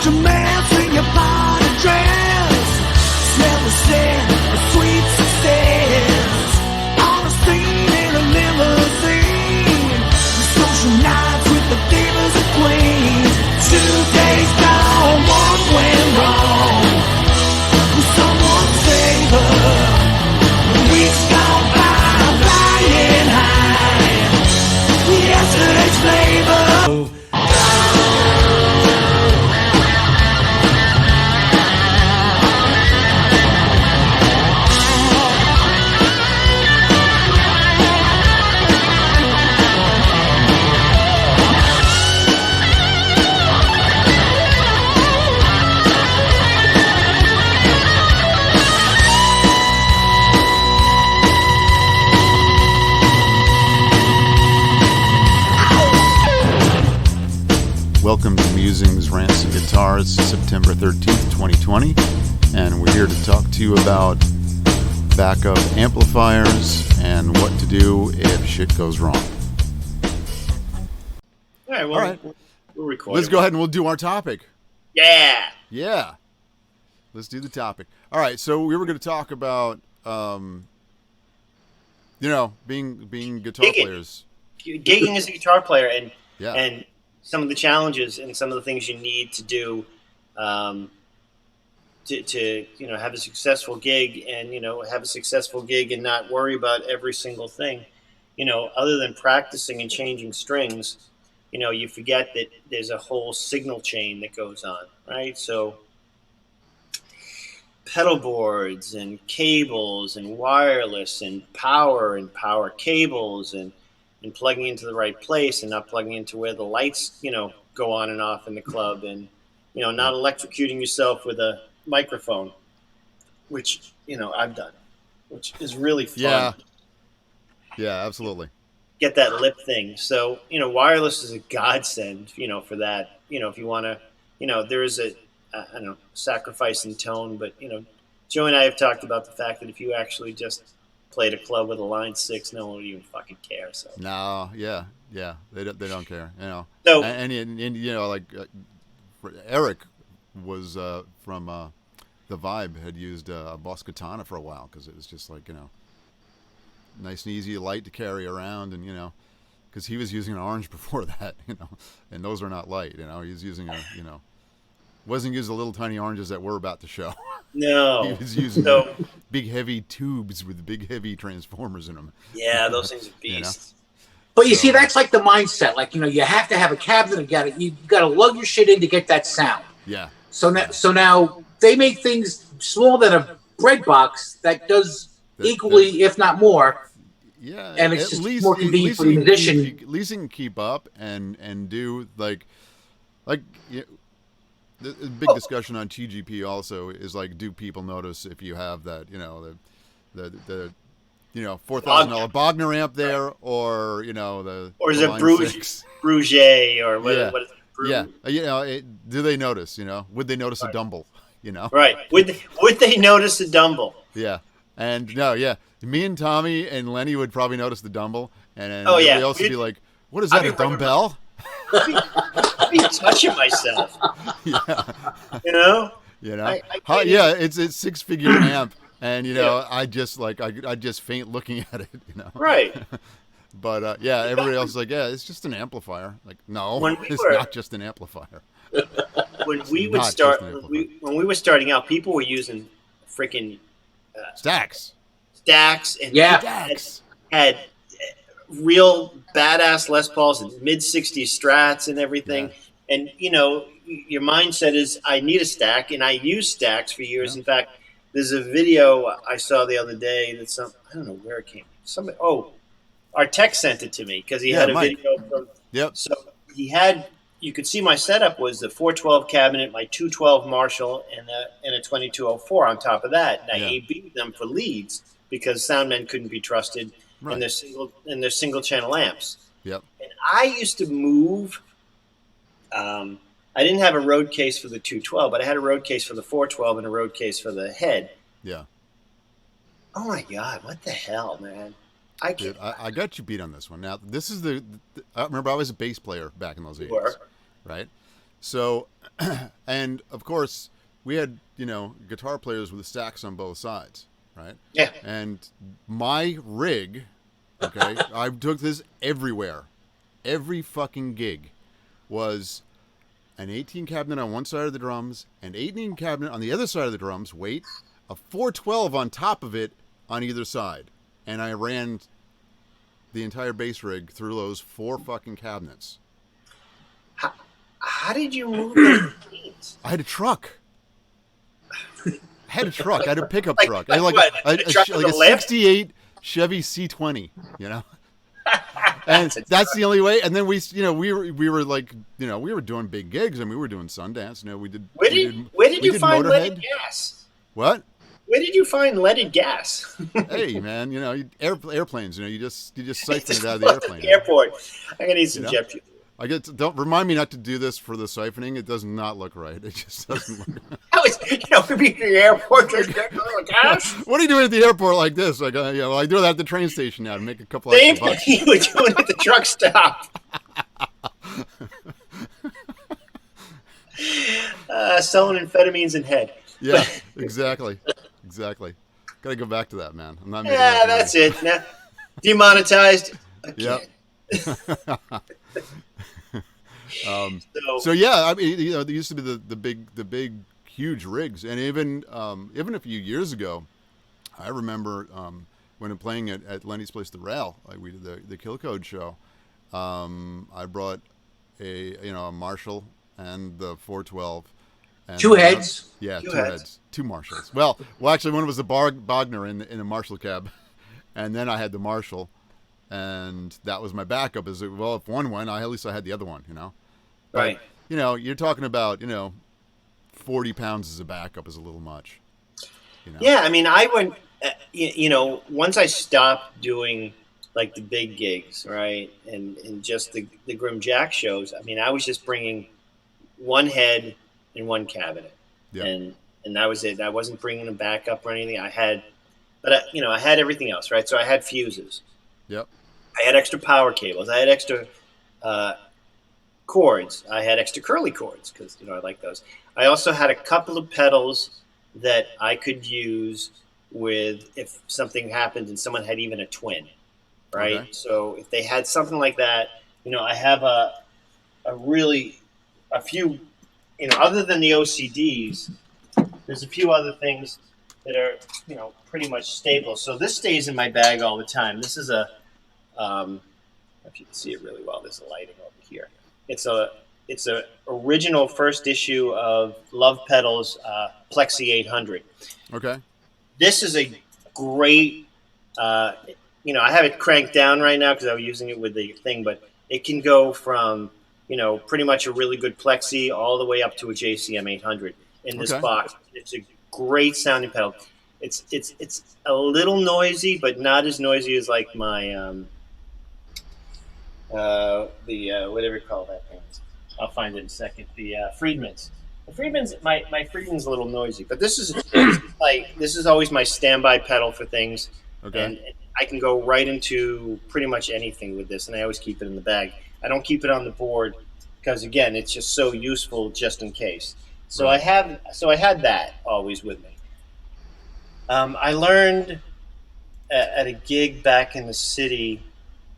Such a mess in your body dress. Never said a sweet success. On a scene in a limousine. Social nights with the divas and queens. 2 days gone, one went wrong. Will someone save her? Weeks gone by, flying high. Yesterday's flavor. Welcome to Musings, Rants, and Guitars, September 13th, 2020, and we're here to talk to you about backup amplifiers and what to do if shit goes wrong. All right, well, All right. we'll record. Let's go ahead and we'll do our topic. Yeah. Yeah. Let's do the topic. All right, so we were going to talk about, being guitar Gigging. players. Gigging as a guitar player Yeah. and some of the challenges and some of the things you need to do to have a successful gig and not worry about every single thing. Other than practicing and changing strings, you forget that there's a whole signal chain that goes on, right? So pedal boards and cables and wireless and power cables and plugging into the right place and not plugging into where the lights, go on and off in the club, and, not electrocuting yourself with a microphone, which, I've done, which is really fun. Yeah. Yeah, absolutely. Get that lip thing. So, wireless is a godsend, for that. If you want to, there is a, sacrifice in tone, but, Joe and I have talked about the fact that if you actually just played a club with a line 6, no one would even fucking care. So No, yeah, they don't care, So like Eric was from the Vibe had used a Boss Katana for a while because it was just like nice and easy, light to carry around, and because he was using an orange before that, and those are not light, he was using wasn't using the little tiny oranges that we're about to show. no, He was using big heavy tubes with big heavy transformers in them. yeah, those things are beasts. But you see, that's like the mindset. Like, you have to have a cabinet. You got to lug your shit in to get that sound. Yeah. So now they make things smaller than a bread box that does equally, if not more. Yeah, And it's just more convenient for the musician. At least he can keep up and do like the big discussion on TGP also is like, do people notice if you have that the $4,000 Bogner amp there, or Or is the it Line Bruges 6? or what? Yeah. What is it? Yeah, do they notice? Would they notice a Dumble? Right. Would they notice a Dumble? Yeah, and me and Tommy and Lenny would probably notice the Dumble, and then Oh, yeah. everybody else would be like, "What is that? A dumbbell?" I'd be touching myself. Yeah. It's 6-figure amp, and I just faint looking at it, Right. But everybody else is like, yeah, it's just an amplifier. Like, no, it's not just an amplifier. When we were starting out, people were using freaking stacks and stacks. had real badass Les Pauls and mid-60s Strats and everything. Yeah. And, your mindset is, I need a stack, and I used stacks for years. Yeah. In fact, there's a video I saw the other day that I don't know where it came from. Our tech sent it to me because he had a Mike. video from. Yep. So he had you could see my setup was the 412 cabinet, my 212 Marshall, and a 2204 on top of that. And I Yeah. AB'd them for leads because soundmen couldn't be trusted Right. in their single channel amps. Yep. And I used to move. I didn't have a road case for the 212, but I had a road case for the 412 and a road case for the head. Yeah. Oh my God, what the hell, man! I Dude, can't. I got you beat on this one. Now, this is I remember I was a bass player back in those 80s, Sure. right? So, and of course, we had, guitar players with stacks on both sides, right? Yeah. And my rig, okay, I took this everywhere. Every fucking gig was an 18 cabinet on one side of the drums, an 18 cabinet on the other side of the drums, wait, a 412 on top of it on either side. And I ran the entire bass rig through those 4 fucking cabinets. How did you move those machines? I had a truck. I had a pickup Like- truck. like I had what? A truck with like a a lift? 68 Chevy C20, And that's the only way. And then we were like, we were doing big gigs and we were doing Sundance. We did. Where did you find Motorhead. leaded gas? What? Where did you find leaded gas? Hey man, airplanes. You just siphon it out of the airplane. Airport. I'm gonna need some jet fuel. Don't remind me not to do this for the siphoning. It does not look right. It just doesn't look. I was, we'd be at the airport. There's gas. What are you doing at the airport like this? Like, I do that at the train station now to make a couple Same extra thing bucks. you were doing at the truck stop. Selling amphetamines in head. Yeah, exactly. Got to go back to that, man. I'm not making Yeah, enough that's money. it. Now, demonetized. Yep. So, So yeah, I mean, there used to be the big, huge rigs, and even a few years ago, I remember when I'm playing at Lenny's Place, the Rail, like we did the Kill Code show. I brought a Marshall and the 412. And, 2 heads. Yeah, Two two heads. heads, 2 Marshalls. Well, actually, one was the Bogner in the Marshall cab, and then I had the Marshall, and that was my backup. Well, if one went, at least I had the other one, But, right. you're talking about 40 pounds as a backup is a little much. Yeah, I mean, I went, once I stopped doing like the big gigs, right, and just the Grim Jack shows, I mean, I was just bringing one head and one cabinet, Yeah. and that was it. I wasn't bringing a backup or anything. I had everything else, right? So I had fuses. Yep. I had extra power cables. I had extra cords. I had extra curly cords because I like those. I also had a couple of pedals that I could use with if something happened and someone had even a twin, right? Okay. So if they had something like that, I have a few, other than the OCDs, there's a few other things that are, pretty much stable. So this stays in my bag all the time. This is if you can see it really well, there's a lighting over here. It's a original first issue of Love Pedals Plexi 800. Okay. This is a great, I have it cranked down right now because I was using it with the thing, but it can go from, pretty much a really good Plexi all the way up to a JCM 800 in this Okay. box. It's a great sounding pedal. It's a little noisy, but not as noisy as like my whatever you call that thing. I'll find it in a second. The Friedman's. The Friedman's, my Friedman's a little noisy, but this is always my standby pedal for things, Okay. and I can go right into pretty much anything with this, and I always keep it in the bag. I don't keep it on the board because again, it's just so useful just in case. So Right. I had that always with me. I learned at a gig back in the city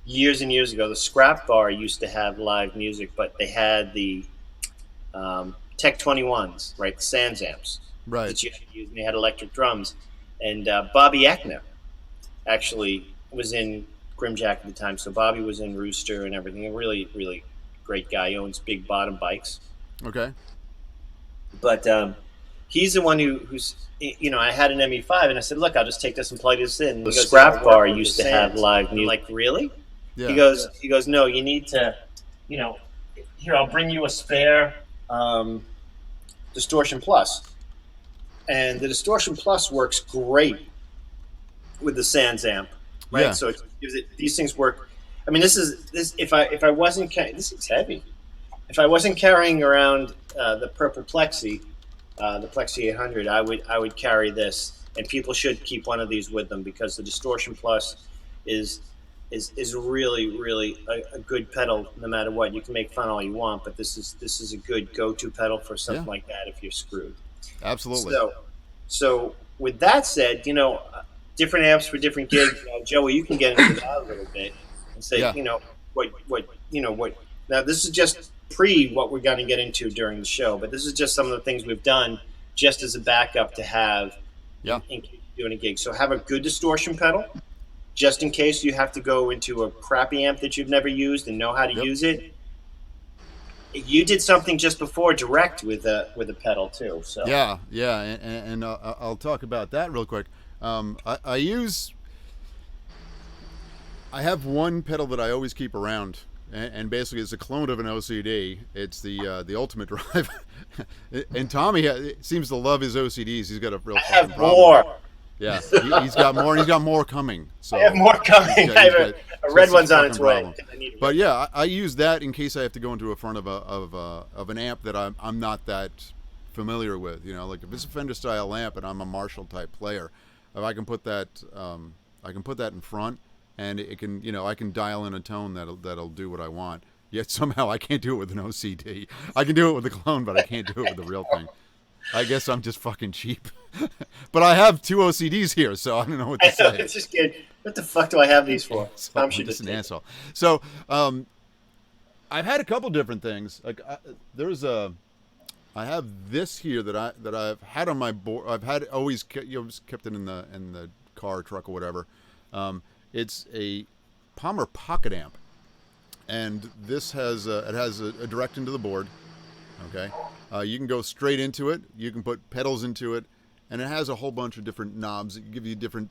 years and years ago. The Scrap Bar used to have live music, but they had the Tech 21s, right? The Sans amps Right. that you had to use, and they had electric drums. And Bobby Eckner actually was in Grimjack at the time, so Bobby was in Rooster and everything. A really, really great guy. He owns Big Bottom Bikes. Okay. But he's the one who's, I had an ME5, and I said, look, I'll just take this and plug this in. The Scrap Bar used to have live music. Like, really? Yeah. He goes, no, you need to, here, I'll bring you a spare Distortion Plus, and the Distortion Plus works great with the Sans amp, right? Yeah. So it gives it, these things work. I mean, this. If I wasn't this is heavy. If I wasn't carrying around the Purple Plexi, the Plexi 800, I would carry this, and people should keep one of these with them because the Distortion Plus is really a good pedal no matter what. You can make fun all you want, but this is a good go-to pedal for something like that if you're screwed. Absolutely. So with that said, different amps for different gigs. Joey, you can get into that a little bit and say, what. Now this is just pre what we're going to get into during the show, but this is just some of the things we've done just as a backup to have in case you're doing a gig. So have a good distortion pedal, just in case you have to go into a crappy amp that you've never used and know how to use it. You did something just before direct with a pedal too. So and I'll talk about that real quick. I have one pedal that I always keep around, and basically it's a clone of an OCD. It's the Ultimate Drive, and Tommy seems to love his OCDs. He's got a real. I have problem. more. Yeah, he's got more, and he's got more coming. So I have more coming. I have a red one's on its way. But yeah, I use that in case I have to go into a front of an amp that I'm not that familiar with. Like if it's a Fender style amp and I'm a Marshall type player, if I can put that in front, and it can I can dial in a tone that'll do what I want. Yet somehow I can't do it with an OCD. I can do it with the clone, but I can't do it with the real thing. I guess I'm just fucking cheap. But I have two OCDs here, so I don't know what to say. It's just good. What the fuck do I have these for? I'm just an asshole. So I've had a couple different things. Like I have this here that I've had on my board. I've had always kept it in the car, truck, or whatever. It's a Palmer Pocket Amp, and this has a direct into the board. Okay, you can go straight into it. You can put pedals into it, and it has a whole bunch of different knobs that give you different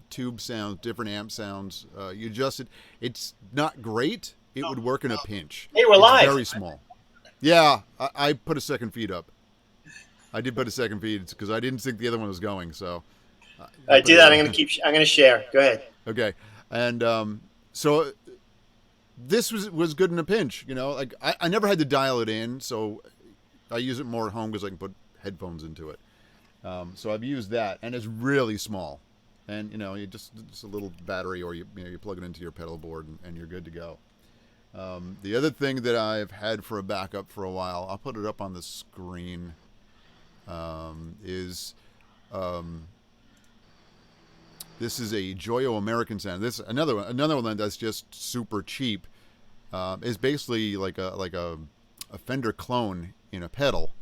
tube sounds, different amp sounds. You adjust it. It's not great. It would work in a pinch. Hey, we're live. Very small. Yeah, I put a second feed up. I did put a second feed because I didn't think the other one was going. So I do that. I'm gonna share. Go ahead. Okay, and so this was good in a pinch. Like I never had to dial it in, so I use it more at home because I can put headphones into it. So I've used that, and it's really small, and you just a little battery, or you plug it into your pedal board, and you're good to go. The other thing that I've had for a backup for a while, I'll put it up on the screen, is this is a Joyo American Sound. This another one that's just super cheap. Is basically like a Fender clone in a pedal,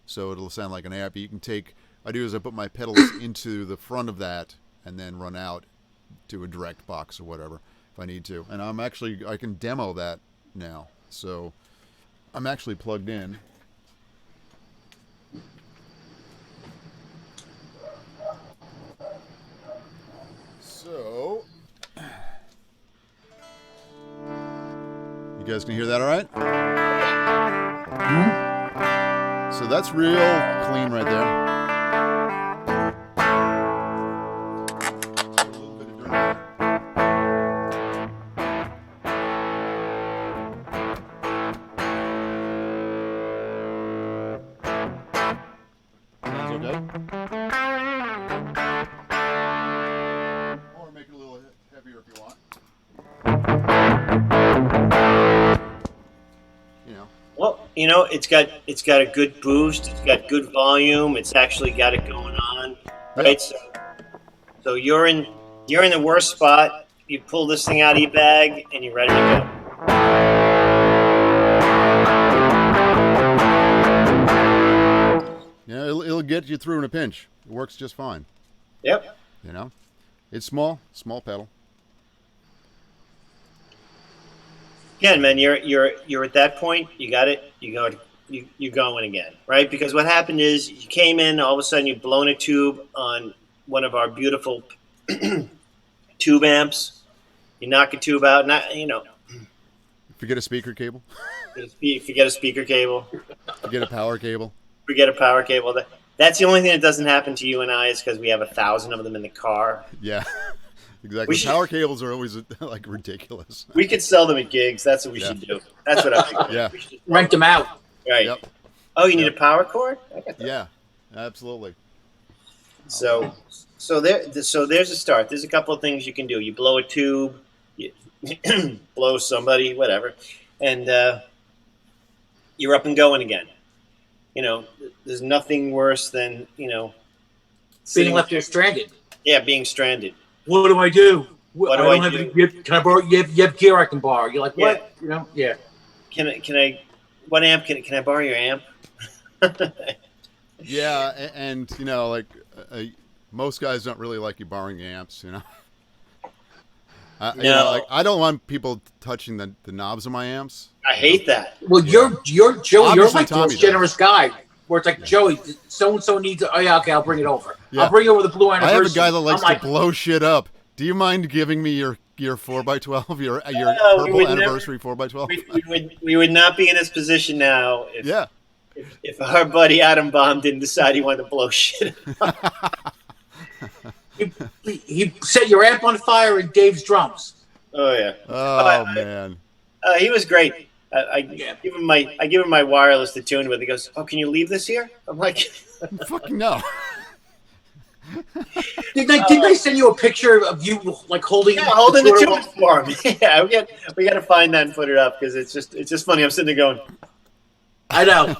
so it'll sound like an amp. You can I put my pedals into the front of that and then run out to a direct box or whatever if I need to. And I can demo that now, so I'm actually plugged in. So you guys can hear that all right? Mm-hmm. So that's real clean right there. It's got a good boost. It's got good volume. It's actually got it going on, right? So you're in the worst spot. You pull this thing out of your bag and you're ready to go. Yeah, it'll get you through in a pinch. It works just fine. Yep. It's small pedal. Again, man, you're at that point. You got it. You're going again, right? Because what happened is you came in, all of a sudden you've blown a tube on one of our beautiful tube amps. You knock a tube out, Forget a speaker cable. If you get a speaker cable, You get a power cable. forget a power cable. That's the only thing that doesn't happen to you and I is because we have 1,000 of them in the car. Yeah, exactly. We should- Power cables are always like ridiculous. We could sell them at gigs. That's what we Yeah. should do. That's what I think. Yeah. We should- Rent them out. Right. Yep. Oh, you need Yep. a power cord? I got that. Yeah, absolutely. So there's a start. There's a couple of things you can do. You blow a tube, you blow somebody, whatever, and you're up and going again. You know, there's nothing worse than Being sitting- left there stranded. Yeah, being stranded. What do I do? What I do I don't do? have. Can I borrow? You have gear I can borrow. You're like, what? You know? Yeah. Can I? What amp can I borrow your amp? Yeah, and you know, like most guys don't really like you borrowing amps. You know. You know, No. like, I don't want people touching the knobs of my amps. I hate that. Well, you're Joey. You're Obviously, like the Tommy most does. generous guy. Where it's like, Joey, so and so needs. Oh yeah, okay, I'll bring it over. Yeah. I'll bring over the blue I anniversary. have a guy that likes I'm like, to blow shit up. Do you mind giving me your 4x12, your we purple would anniversary 4x12? We would not be in this position now if Yeah. if our buddy Adam Baum didn't decide he wanted to blow shit. he set your amp on fire in Dave's drums. Oh yeah. Oh man. He was great. I Yeah. give him my wireless to tune with. He goes, "Oh, can you leave this here?" I'm like, Fucking no. Didn't I send you a picture of you like holding? "Yeah, holding the controller? tune for him." Yeah, we got to find that and put it up because it's just funny. I'm sitting there going, I know.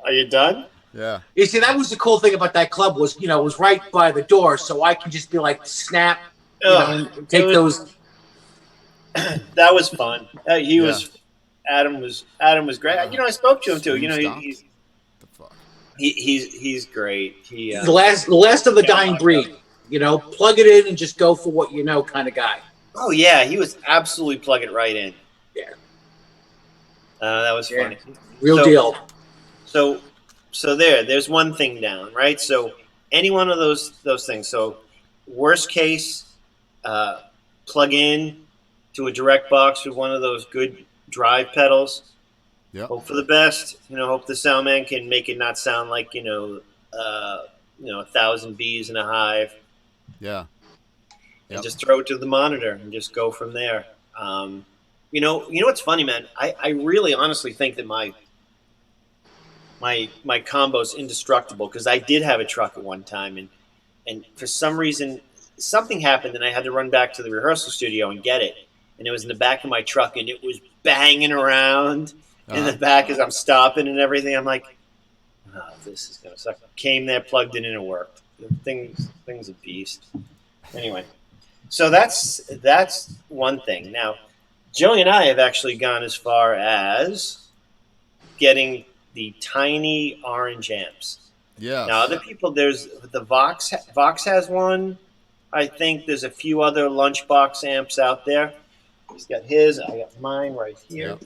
"Are you done?" Yeah. You see, that was the cool thing about that club was, it was right by the door, so I can just be like, snap, Ugh, and take it was- those. That was fun. He Yeah. was. Adam was great. I spoke to him too. You know, Stop. he's The fuck. he's great. He The last of the Yeah, dying like breed. Plug it in and just go for what you know, kind of guy. oh yeah, he was absolutely plug it right in. Yeah. That was Yeah. funny. Real So- deal. So there's one thing down, right? So any one of those things. So worst case, plug in to a direct box with one of those good drive pedals. Yep. Hope for the best. Hope the sound man can make it not sound like 1,000 bees in a hive, Yeah. and Yep. just throw it to the monitor and just go from there. You know what's funny, man? I really honestly think that my combo's indestructible because I did have a truck at one time, and for some reason something happened and I had to run back to the rehearsal studio and get it, and it was in the back of my truck and it was banging around in the Uh-huh. back as I'm stopping and everything. I'm like, oh, this is gonna suck. Came there, plugged it in, and it worked. The thing's a beast. Anyway, so that's one thing. Now, Joey and I have actually gone as far as getting the tiny orange amps. Yeah. Now, other people, there's the Vox has one. I think there's a few other Lunchbox amps out there. He's got his. I got mine right here. Yep.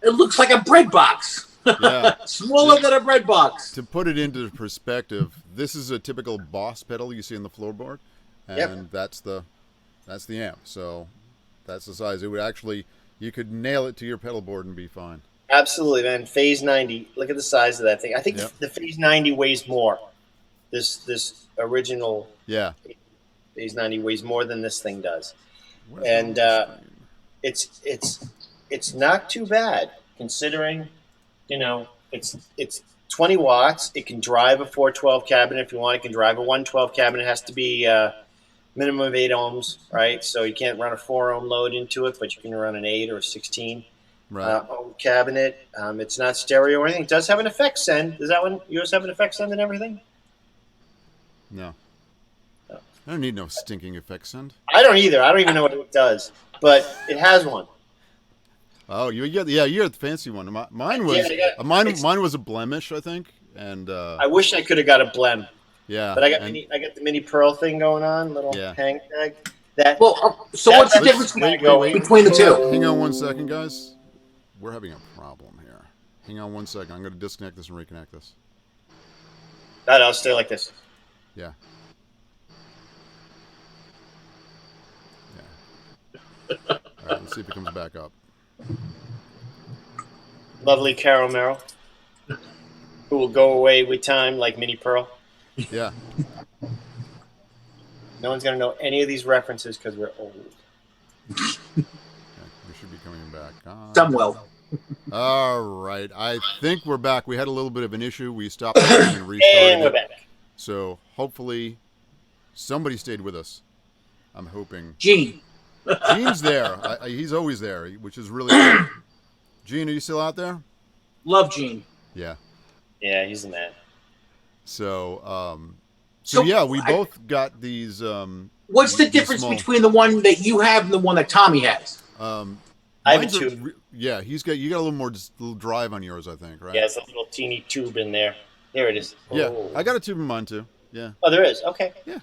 It looks like a bread box. Yeah. Smaller than a bread box. To put it into perspective, this is a typical Boss pedal you see in the floorboard, and Yep. that's the amp. So that's the size. It would actually, you could nail it to your pedal board and be fine. Absolutely, man. Phase 90. Look at the size of that thing. I think Yep. the Phase 90 weighs more. This original Yeah. Phase 90 weighs more than this thing does. Where's And, the screen? It's not too bad considering, it's 20 watts. It can drive a 412 cabinet if you want. It can drive a 112 cabinet. It has to be minimum of 8 ohms, right? So you can't run a 4 ohm load into it, but you can run an 8 or a 16 Right. ohm cabinet. It's not stereo or anything. It does have an effects send. Does that one yours have an effects send and everything? No. No. I don't need no stinking effects send. I don't either. I don't even know what it does, but it has one. Oh, you got the fancy one. Mine was Yeah, mine was a blemish, I think, and I wish I could have got a blem, yeah. but I got and- the mini pearl thing going on, little Yeah. hang tag. That Well, so That- what's the let's- difference wait. between the two? Hang on one second, guys. We're having a problem here. Hang on one second. I'm going to disconnect this and reconnect this. I'll stay like this. Yeah. All right, let's see if it comes back up. lovely Carol Merrill, who will go away with time like Minnie Pearl. Yeah. No one's gonna know any of these references because we're old. We should be coming back. Some will. All right. I think we're back. We had a little bit of an issue. We stopped and restarted And we're it. back. So hopefully somebody stayed with us. I'm hoping. Gene. Gene's there. He's always there, which is really good. Gene, are you still out there? Love Gene. Yeah. Yeah, he's the man. So, So yeah, we I- both got these. What's the these difference small- between the one that you have and the one that Tommy has? I have a mine's are tube. yeah, you got a little more little drive on yours, I think, right? Yeah, it's a little teeny tube in there. There it is. Yeah, Oh. I got a tube in mine too. Yeah. Oh, there is. Okay. Yeah.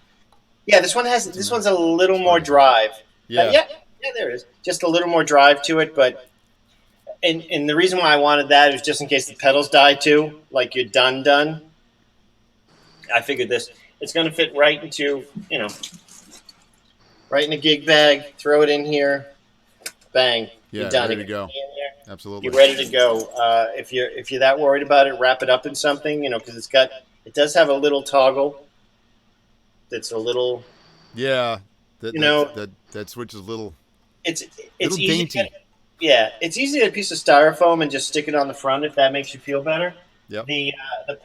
Yeah, this one's a little more drive. Yeah. Yeah, there it is. Just a little more drive to it, but and the reason why I wanted that is just in case the pedals die too, like you're done. I figured it's going to fit right into, right in a gig bag, throw it in here, bang, Yeah, you're done. ready to It go. can be in there. Absolutely. You're ready to go. If you're that worried about it, wrap it up in something, because it does have a little toggle that's a little. Yeah. That switch is a little. It's Little easy. dainty. It's easy to get a piece of styrofoam and just stick it on the front if that makes you feel better. Yep. The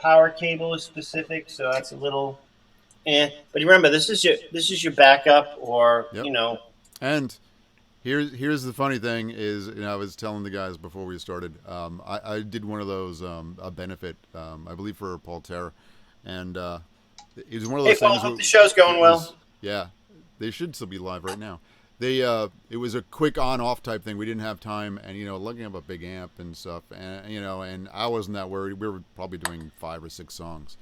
power cable is specific, so that's a little. But remember, this is your backup, or Yep. And here's the funny thing is, I was telling the guys before we started, I did one of those a benefit, I believe for Paul Terra, and it was one of Hey, those Paul, things. hope the show's going it well. was- yeah, they should still be live right now. It was a quick on-off type thing. We didn't have time, and looking up a big amp and stuff, and I wasn't that worried. We were probably doing 5 or 6 songs,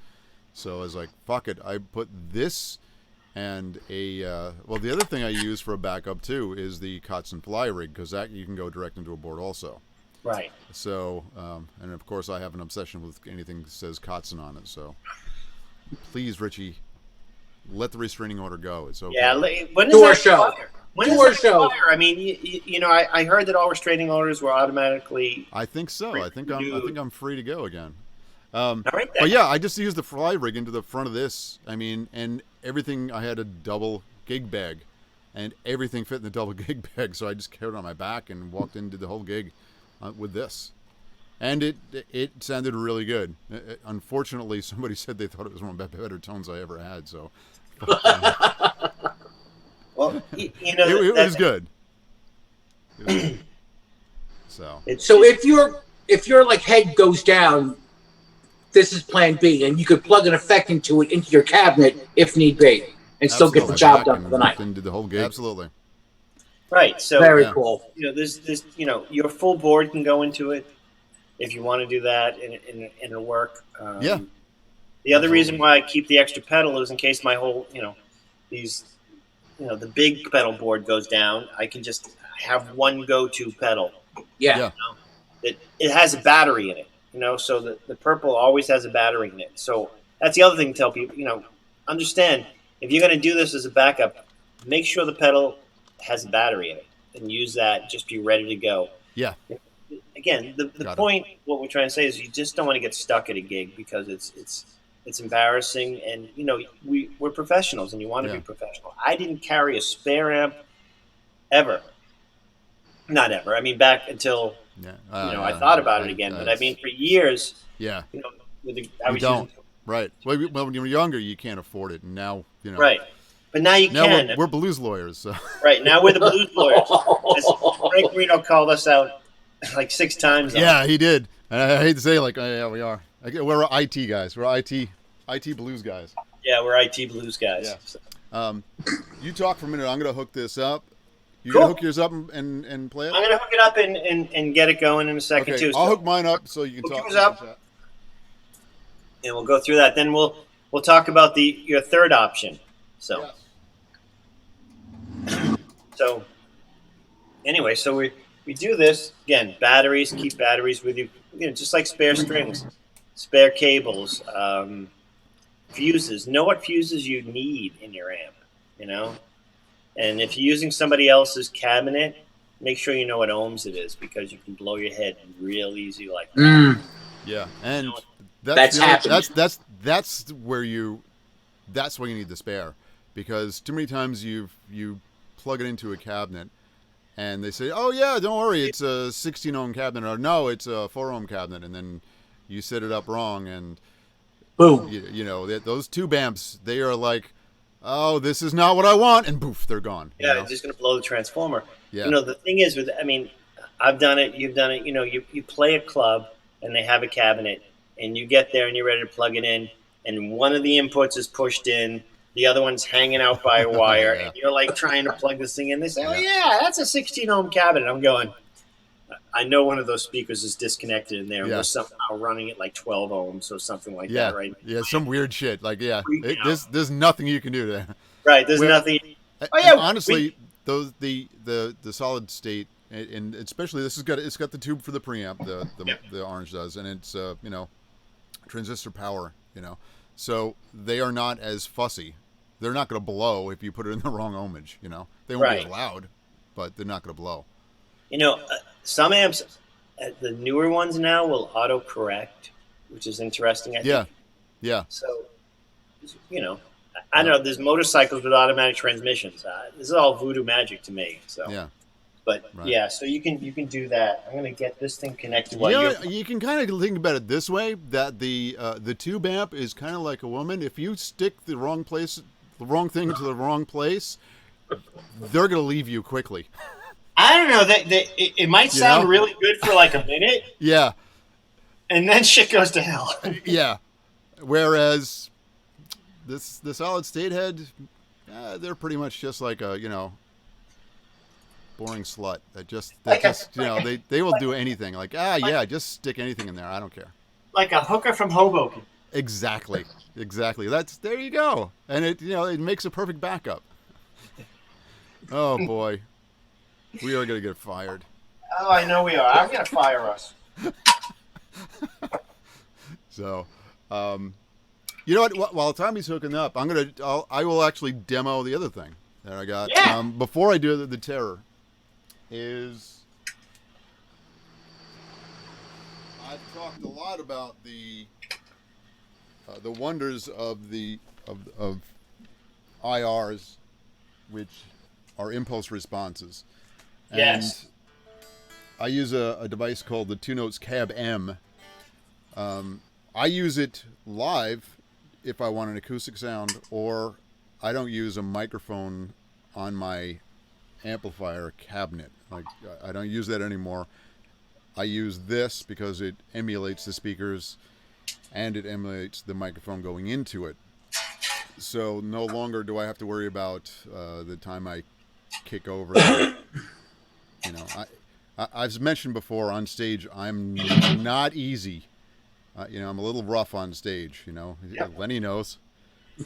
so I was like, "Fuck it." I put this and the other thing I use for a backup too is the Kotzen Fly Rig, because that you can go direct into a board also. Right. So, and of course, I have an obsession with anything that says Kotzen on it. So, please, Richie, let the restraining order go. It's okay. Yeah. When Do does our that show. expire? When Do does our that show. expire? I mean, I heard that all restraining orders were automatically. I think so. I think I'm free to go again. All right. But yeah, I just used the fly rig into the front of this. I mean, and everything. I had a double gig bag, and everything fit in the double gig bag. So I just carried it on my back and walked in, did the whole gig with this, and it sounded really good. Unfortunately, somebody said they thought it was one of the better tones I ever had. So. Well, It was good. It was good. So. So if your like head goes down, this is Plan B, and you could plug an effect into your cabinet if need be, and still get the job done for the night. And did the whole gig. Absolutely. Right. So Very Yeah. cool. there's your full board can go into it if you want to do that, and it'll work. Yeah. The other reason Absolutely. why I keep the extra pedal is in case my whole the big pedal board goes down, I can just have one go-to pedal. Yeah. Yeah. It has a battery in it, so the purple always has a battery in it. So that's the other thing to tell people, understand, if you're going to do this as a backup, make sure the pedal has a battery in it and use that. Just be ready to go. Yeah. Again, the Got it. point, what we're trying to say is you just don't want to get stuck at a gig because it's embarrassing, and we're professionals and you want to Yeah. be professional. I didn't carry a spare amp ever. Not ever. I mean, back until Yeah. I thought about it again, but I mean, for years, Yeah. I You was don't. using, Right. Well, when you were younger, you can't afford it, and now right. But now you Now can. we're blues lawyers, so Right now we're the blues lawyers. As Frank Marino called us out like 6 times. on yeah, he did. And I hate to say, like, yeah, we are. We're IT guys. We're IT blues guys. Yeah, we're IT blues guys. Yeah. So, You talk for a minute. I'm gonna hook this up. You Cool. gonna hook yours up and play it? I'm gonna hook it up and get it going in a second Okay, too. I'll So- hook mine up so you can Hook talk. yours up. and we'll go through that. Then we'll talk about your third option. So so anyway, so we do this again. Batteries, keep batteries with you. Just like spare strings, spare cables, fuses. Know what fuses you need in your amp. And if you're using somebody else's cabinet, make sure you know what ohms it is, because you can blow your head real easy like that. Yeah, and That's the other- happened. that's where you need the spare, because too many times you plug it into a cabinet and they say, oh yeah, don't worry, it's a 16 ohm cabinet, or no, it's a 4 ohm cabinet, and then you set it up wrong, and Boom. you know those tube amps, they are like, oh, this is not what I want, and poof, they're gone. you Yeah, know? it's just going to blow the transformer. Yeah. You know, the thing is with, I mean, I've done it, you've done it, you know, you play a club and they have a cabinet, and you get there and you're ready to plug it in, and one of the inputs is pushed in, the other one's hanging out by a wire, Yeah. and you're like trying to plug this thing in. They say, oh, Yeah. yeah, that's a 16 ohm cabinet. I'm going, I know one of those speakers is disconnected in there, and Yeah. we're somehow running it like 12 ohms or something like Yeah, that, right? yeah, some weird shit. Like, yeah, Freak out. there's nothing you can do there. Right, there's Well, nothing. And Oh, yeah, honestly, those the solid state, and especially it's got the tube for the preamp, the orange does, and it's you know, transistor power, you know, so they are not as fussy. They're not going to blow if you put it in the wrong ohmage, you know. They won't be Right. as loud, but they're not going to blow. You know, some amps, the newer ones now will auto correct, which is interesting. I Yeah, think. yeah, So, you know, I don't know. There's motorcycles with automatic transmissions. This is all voodoo magic to me. So, yeah. but Right. yeah, so you can do that. I'm gonna get this thing connected You while know, you're. you can kind of think about it this way: that the tube amp is kind of like a woman. If you stick the wrong thing to the wrong place, they're going to leave you quickly. I don't know. It might You sound know? really good for like a minute, Yeah, and then shit goes to hell. yeah. Whereas the solid state head, they're pretty much just like a, you know, boring slut that just you know, they will do anything. Like, yeah, just stick anything in there. I don't care. Like a hooker from Hoboken. Exactly. There you go. And it, you know, it makes a perfect backup. Oh boy, we are gonna get fired. Oh, I know we are. I'm gonna fire us. So, you know what? While Tommy's hooking up, I will actually demo the other thing that I got. Yeah. Before I do the terror, is I've talked a lot about the wonders of of IRs, which are impulse responses. Yes. And I use a device called the Two Notes Cab M. I use it live if I want an acoustic sound, or I don't use a microphone on my amplifier cabinet. Like, I don't use that anymore. I use this because it emulates the speakers and it emulates the microphone going into it. So no longer do I have to worry about the time I kick over. You know, I've mentioned before on stage, I'm not easy. You know, I'm a little rough on stage. You know, Yep. Lenny knows,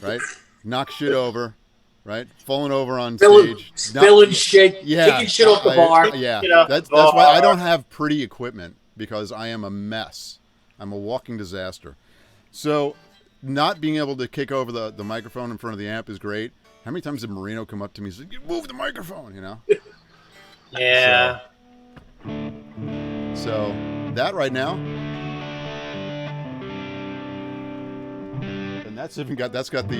right? Knock shit over, right? Falling over on Spilling stage, spilling shit, yeah, kicking shit off the bar. Yeah, Get off that's the why I bar. don't have pretty equipment, because I am a mess. I'm a walking disaster. So, not being able to kick over the microphone in front of the amp is great. How many times did Marino come up to me and say, "Move the microphone," you know? Yeah. So that right now, and that's got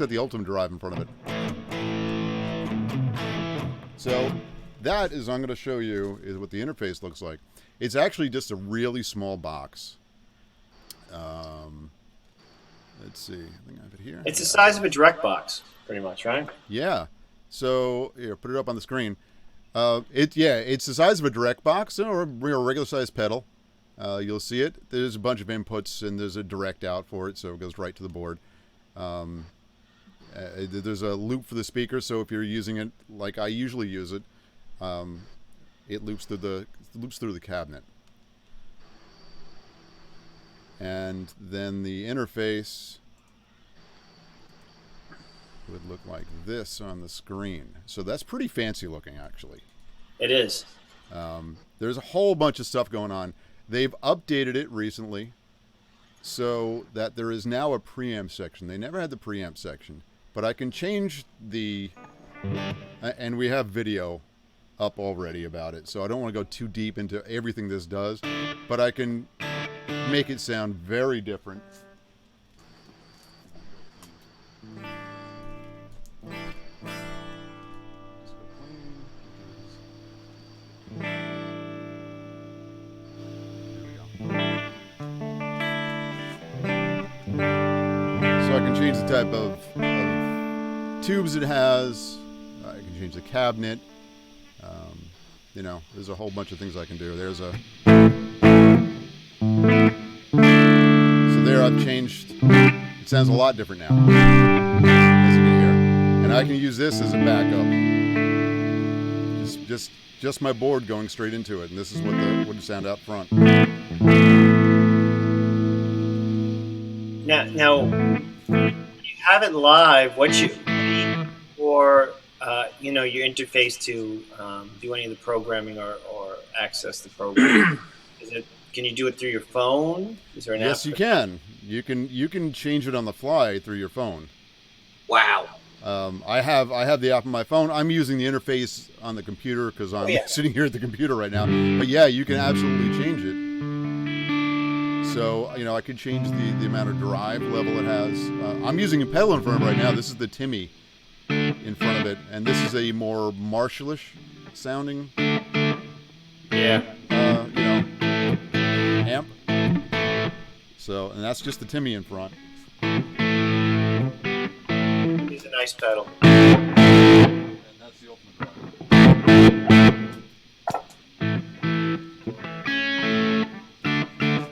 the Ultimate Drive in front of it. So that is, I'm going to show you, is what the interface looks like. It's actually just a really small box. Let's see. I think I have it here. It's the size of a direct box, pretty much, right? Yeah. So here, put it up on the screen. It's the size of a direct box or a regular size pedal. You'll see it. There's a bunch of inputs and there's a direct out for it, so it goes right to the board. There's a loop for the speaker, so if you're using it like I usually use it, it loops through the cabinet. And then the interface would look like this on the screen. So that's pretty fancy looking, actually. It is. There's a whole bunch of stuff going on. They've updated it recently so that there is now a preamp section. They never had the preamp section, but I can change the And we have video up already about it, so I don't want to go too deep into everything this does, but I can make it sound very different. So I can change the type of tubes it has. I can change the cabinet. You know, there's a whole bunch of things I can do. There's a... So there I've changed. It sounds a lot different now, as you can hear. And I can use this as a backup. Just my board going straight into it. And this is what would sound out front. Now, you have it live. What you need for your interface to do any of the programming or access the program? Can you do it through your phone? Is there an Yes, app? you can. You can change it on the fly through your phone. Wow. I have the app on my phone. I'm using the interface on the computer because I'm sitting here at the computer right now. But yeah, you can absolutely change it. So, I could change the amount of drive level it has. I'm using a pedal in front of it right now. This is the Timmy in front of it. And this is a more Marshallish sounding amp. So, and that's just the Timmy in front. It's a nice pedal. And that's the ultimate drive.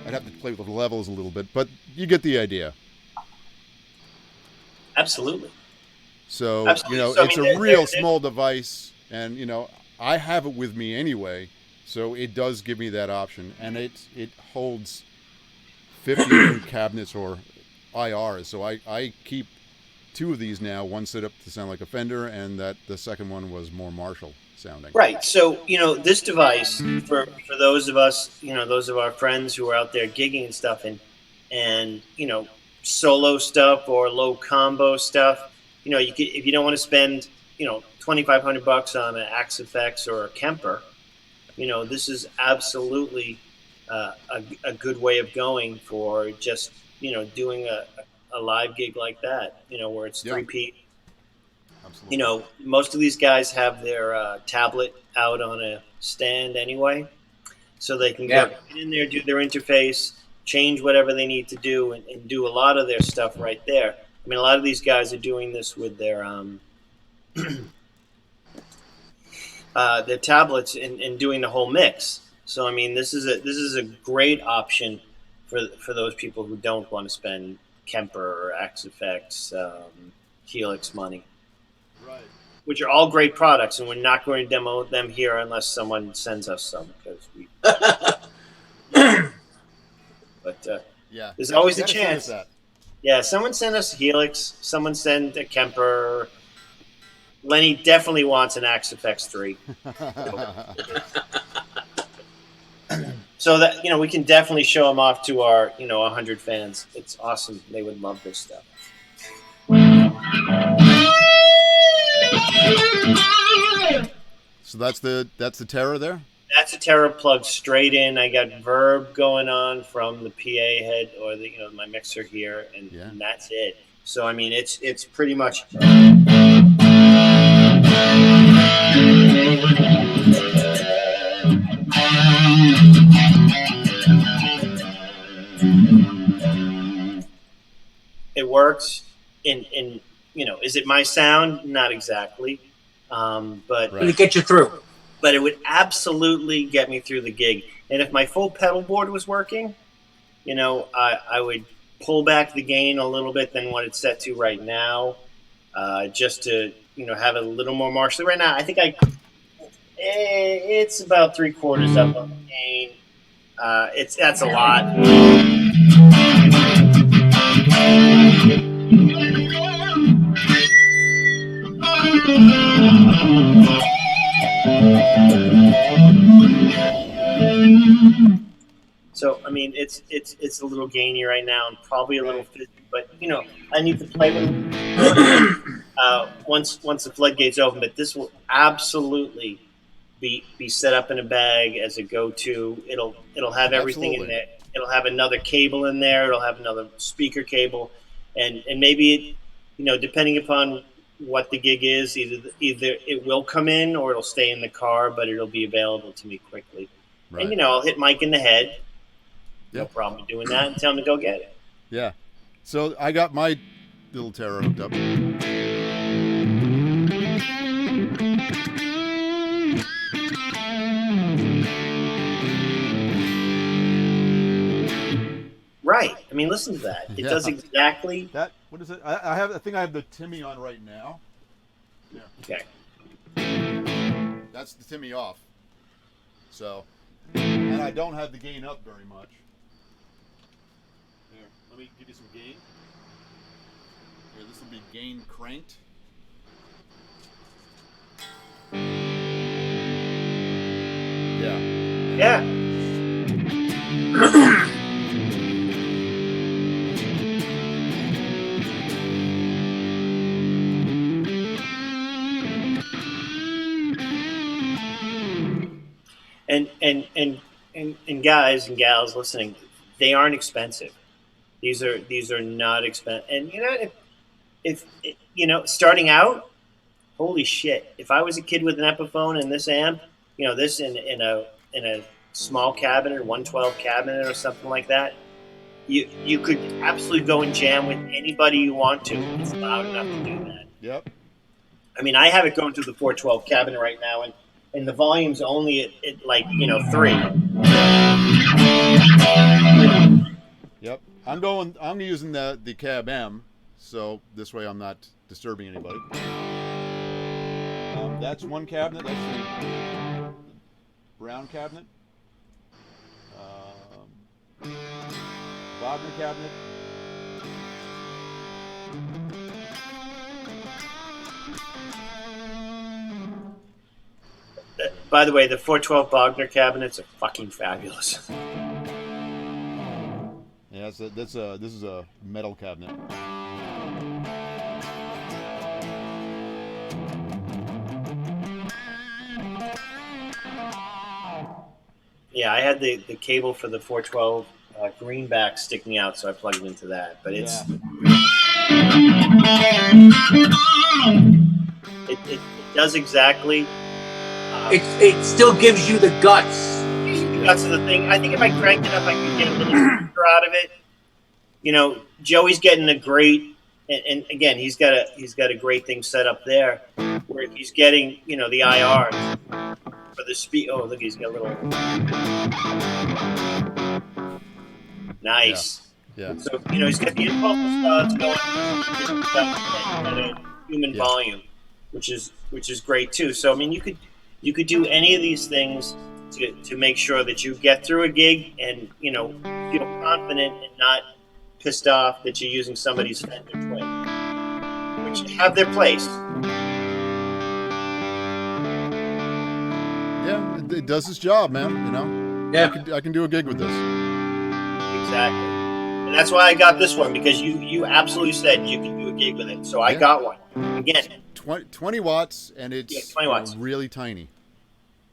I'd have to play with the levels a little bit, but you get the idea. Absolutely. So, Absolutely. So, it's a real small device, and, I have it with me anyway, so it does give me that option. And it holds 50 different cabinets or IRs, so I keep 2 of these now, one set up to sound like a Fender, and the second one was more Marshall sounding. Right. So, this device, for those of us, those of our friends who are out there gigging and stuff and solo stuff or low combo stuff, if you don't want to spend, $2,500 on an Axe FX or a Kemper, this is absolutely a good way of going for just, doing a live gig like that, where it's 3-peat. Absolutely. Most of these guys have their tablet out on a stand anyway, so they can go in there, do their interface, change whatever they need to do, and do a lot of their stuff right there. I mean, a lot of these guys are doing this with their tablets and doing the whole mix. So, I mean, this is a great option for those people who don't want to spend Kemper or Axe FX, Helix money. Right. Which are all great products, and we're not going to demo them here unless someone sends us some, because we. But there's always a chance. Yeah, someone send us a Helix. Someone send a Kemper. Lenny definitely wants an Axe FX 3. So that we can definitely show them off to our 100 fans. It's awesome. They would love this stuff. So that's the Terra there? That's a Terra plug straight in. I got Verb going on from the PA head or my mixer here, and that's it. So I mean, it's pretty much. It works. Is it my sound? Not exactly, but it get you through. But it would absolutely get me through the gig. And if my full pedal board was working, I would pull back the gain a little bit than what it's set to right now, just to have it a little more Marshall. Right now, I think it's about 3/4 up on the gain. That's a lot. So I mean, it's a little gainy right now and probably a little fizzy, but I need to play with it. once the floodgates open. But this will absolutely be set up in a bag as a go-to. It'll have everything in Absolutely. there. It'll have another cable in there. It'll have another speaker cable, and maybe depending upon what the gig is, either it will come in or it'll stay in the car, but it'll be available to me quickly. Right. And I'll hit Mike in the head. No Yep. problem with doing that, and tell him to go get it. Yeah. So I got my little Terra hooked up. Right. I mean, listen to that. It Yeah. does exactly. That, what is it? I think I have the Timmy on right now. Okay. That's the Timmy off. So, and I don't have the gain up very much. Here, let me give you some gain. Here, this will be gain cranked. Yeah. Yeah. And guys and gals listening, they aren't expensive. These are not expensive. And if starting out, holy shit! If I was a kid with an Epiphone and this amp, this in a small cabinet, 112 cabinet or something like that, you could absolutely go and jam with anybody you want to. It's loud enough to do that. Yep. I mean, I have it going through the 412 cabinet right now, and the volume's only at 3. Yep. I'm using the Cab M, so this way I'm not disturbing anybody. That's one cabinet. That's the brown cabinet. Wagner cabinet. By the way, the 412 Bogner cabinets are fucking fabulous. Yeah, this is a metal cabinet. Yeah, I had the cable for the 412 greenback sticking out, so I plugged it into that. But it does exactly. It still gives you the guts. That's the thing. I think if I cranked it up, I could get a little speaker out of it. Joey's getting a great, and again, he's got a great thing set up there, where he's getting the IRs for the speed. Oh, look, he's got a little nice. Yeah. So he's got the impulse response going at a human volume, which is great too. So I mean, you could do any of these things to make sure that you get through a gig and feel confident and not pissed off that you're using somebody's Fender Twin, which have their place. Yeah, it does its job, man. Yeah. I can do a gig with this. Exactly. And that's why I got this one, because you absolutely said you can do a gig with it. So I got one. Again, 20 watts, and it's 20 watts. Really tiny.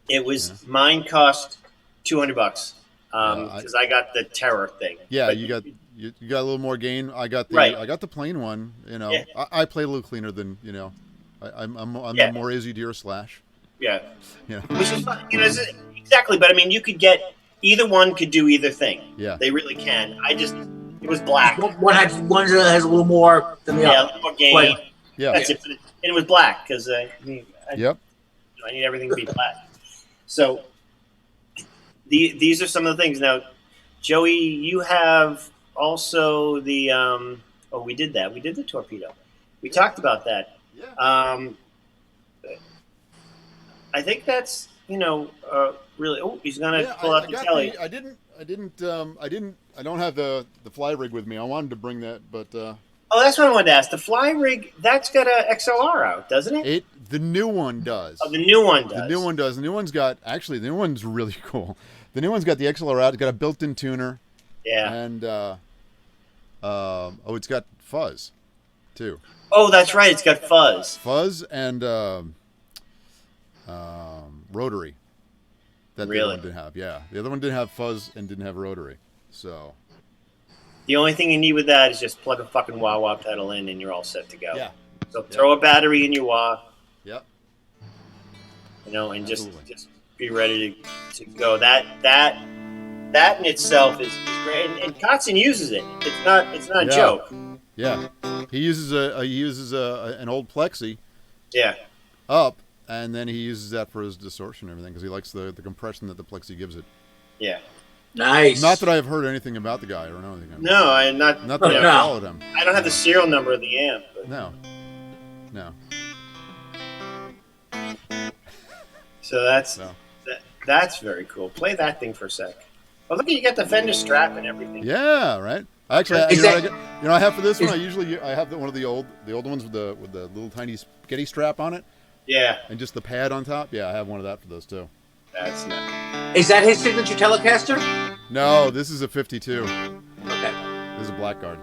It was mine cost $200 because I got the Terror thing. Yeah, But you got a little more gain. I got the Right. I got the plain one. Yeah. I play a little cleaner than I'm a more Izzy Deer slash. yeah, Yeah. which is fun. Exactly. But I mean, you could get either one could do either thing. Yeah. They really can. It was black. One has a little more than the Yeah, a other. little more gain. Right. Yeah. That's it. And it was black because Yep. I need everything to be black. So these are some of the things. Now, Joey, you have also the we did that. We did the torpedo. We talked about that. Yeah. I think that's really. Oh, he's gonna pull out the telly. I don't have the fly rig with me. I wanted to bring that, but Oh, that's what I wanted to ask. The fly rig, that's got a XLR out, doesn't it? the new one does. Oh, the new one does. The new one does. The new one's really cool. The new one's got the XLR out. It's got a built-in tuner. Yeah. And it's got fuzz. too. Oh, that's right. It's got fuzz. Fuzz and rotary. That the other Really? one didn't have. Yeah, the other one didn't have fuzz and didn't have rotary. So The only thing you need with that is just plug a fucking wah-wah pedal in, and you're all set to go. yeah, So throw a battery in your wah, yep. and Absolutely. just be ready to go. That in itself is great, and Kotzen uses it. It's not a Yeah. joke. Yeah, he uses an old plexi Yeah. up, and then he uses that for his distortion and everything because he likes the compression that the plexi gives it. Yeah. Nice. Not that I've heard anything about the guy or know anything. About No, I'm not. him. Not that you I know, followed him. I don't have the serial number of the amp. But, No. so that's No. that's very cool. Play that thing for a sec. Oh, look at you got the Fender strap and everything. Yeah, right. Actually, Is you know, that- I have for this one. I have one of the old ones with the little tiny spaghetti strap on it Yeah, and just the pad on top. Yeah, I have one of that for those too. that's nice. Is that his signature Telecaster? No, this is a 52. Okay. This is a Blackguard.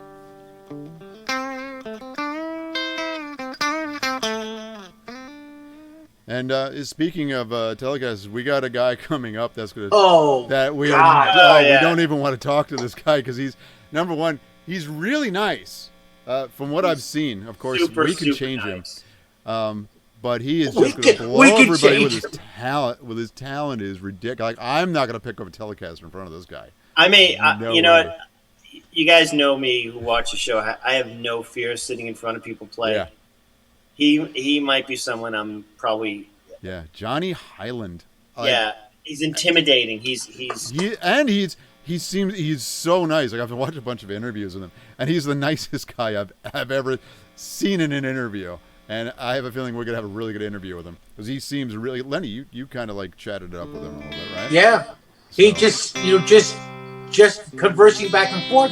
And speaking of Telecasters, we got a guy coming up that's gonna Oh, that we God. we Yeah. don't even want to talk to this guy because he's number one. He's really nice. From what I've seen, of course, Super, we can super change nice. him. But he is We just going to can- blow we can everybody with change his talent. With his talent is ridiculous. Like, I'm not going to pick up a Telecaster in front of this guy. I mean, No you know way. what? You guys know me who watch the show. I have no fear sitting in front of people play. Yeah. He might be someone I'm probably. Yeah, Johnny Highland. Yeah, he's intimidating. He's He's so nice. Like I've watched a bunch of interviews with him, and he's the nicest guy I've ever seen in an interview. And I have a feeling we're gonna have a really good interview with him because he seems really. Lenny, you kind of like chatted it up with him a little bit, right? yeah. He So- just conversing back and forth.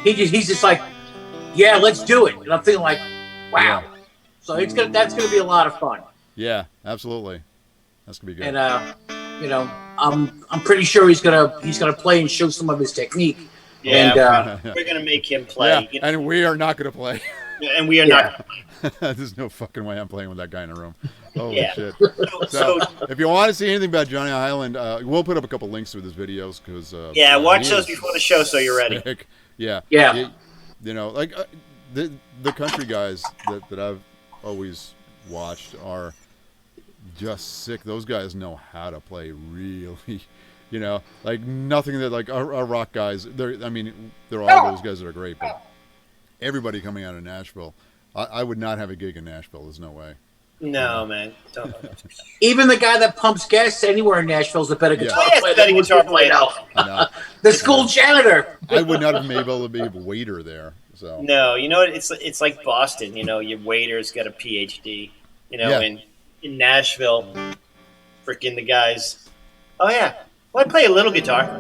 He's just like, yeah, let's do it. And I'm thinking like, wow. Yeah. So that's gonna be a lot of fun. Yeah, absolutely. That's gonna be good. And I'm pretty sure he's gonna play and show some of his technique. yeah. And We're gonna make him play, yeah, you know, and we are not gonna play. and we are Yeah. not. There's no fucking way I'm playing with that guy in a room. Holy Yeah. shit. So, So, if you want to see anything about Johnny Highland, we'll put up a couple links with his videos because yeah, watch he those is before the show so you're ready. sick. Yeah, Yeah. You know, like the country guys that I've always watched are just sick. Those guys know how to play really. You know, like nothing that like our rock guys. They're all those guys that are great, but everybody coming out of Nashville. I would not have a gig in Nashville. There's no way. No, man. Don't. even the guy that pumps gas anywhere in Nashville is a better guitar Oh, yes, player better than most guitar people I know. I know. The school janitor. I would not have been able to be a waiter there. So No, you know what? It's like Boston. You know, your waiter's got a PhD. You know, Yeah. in Nashville, freaking the guys. Oh yeah, well I play a little guitar.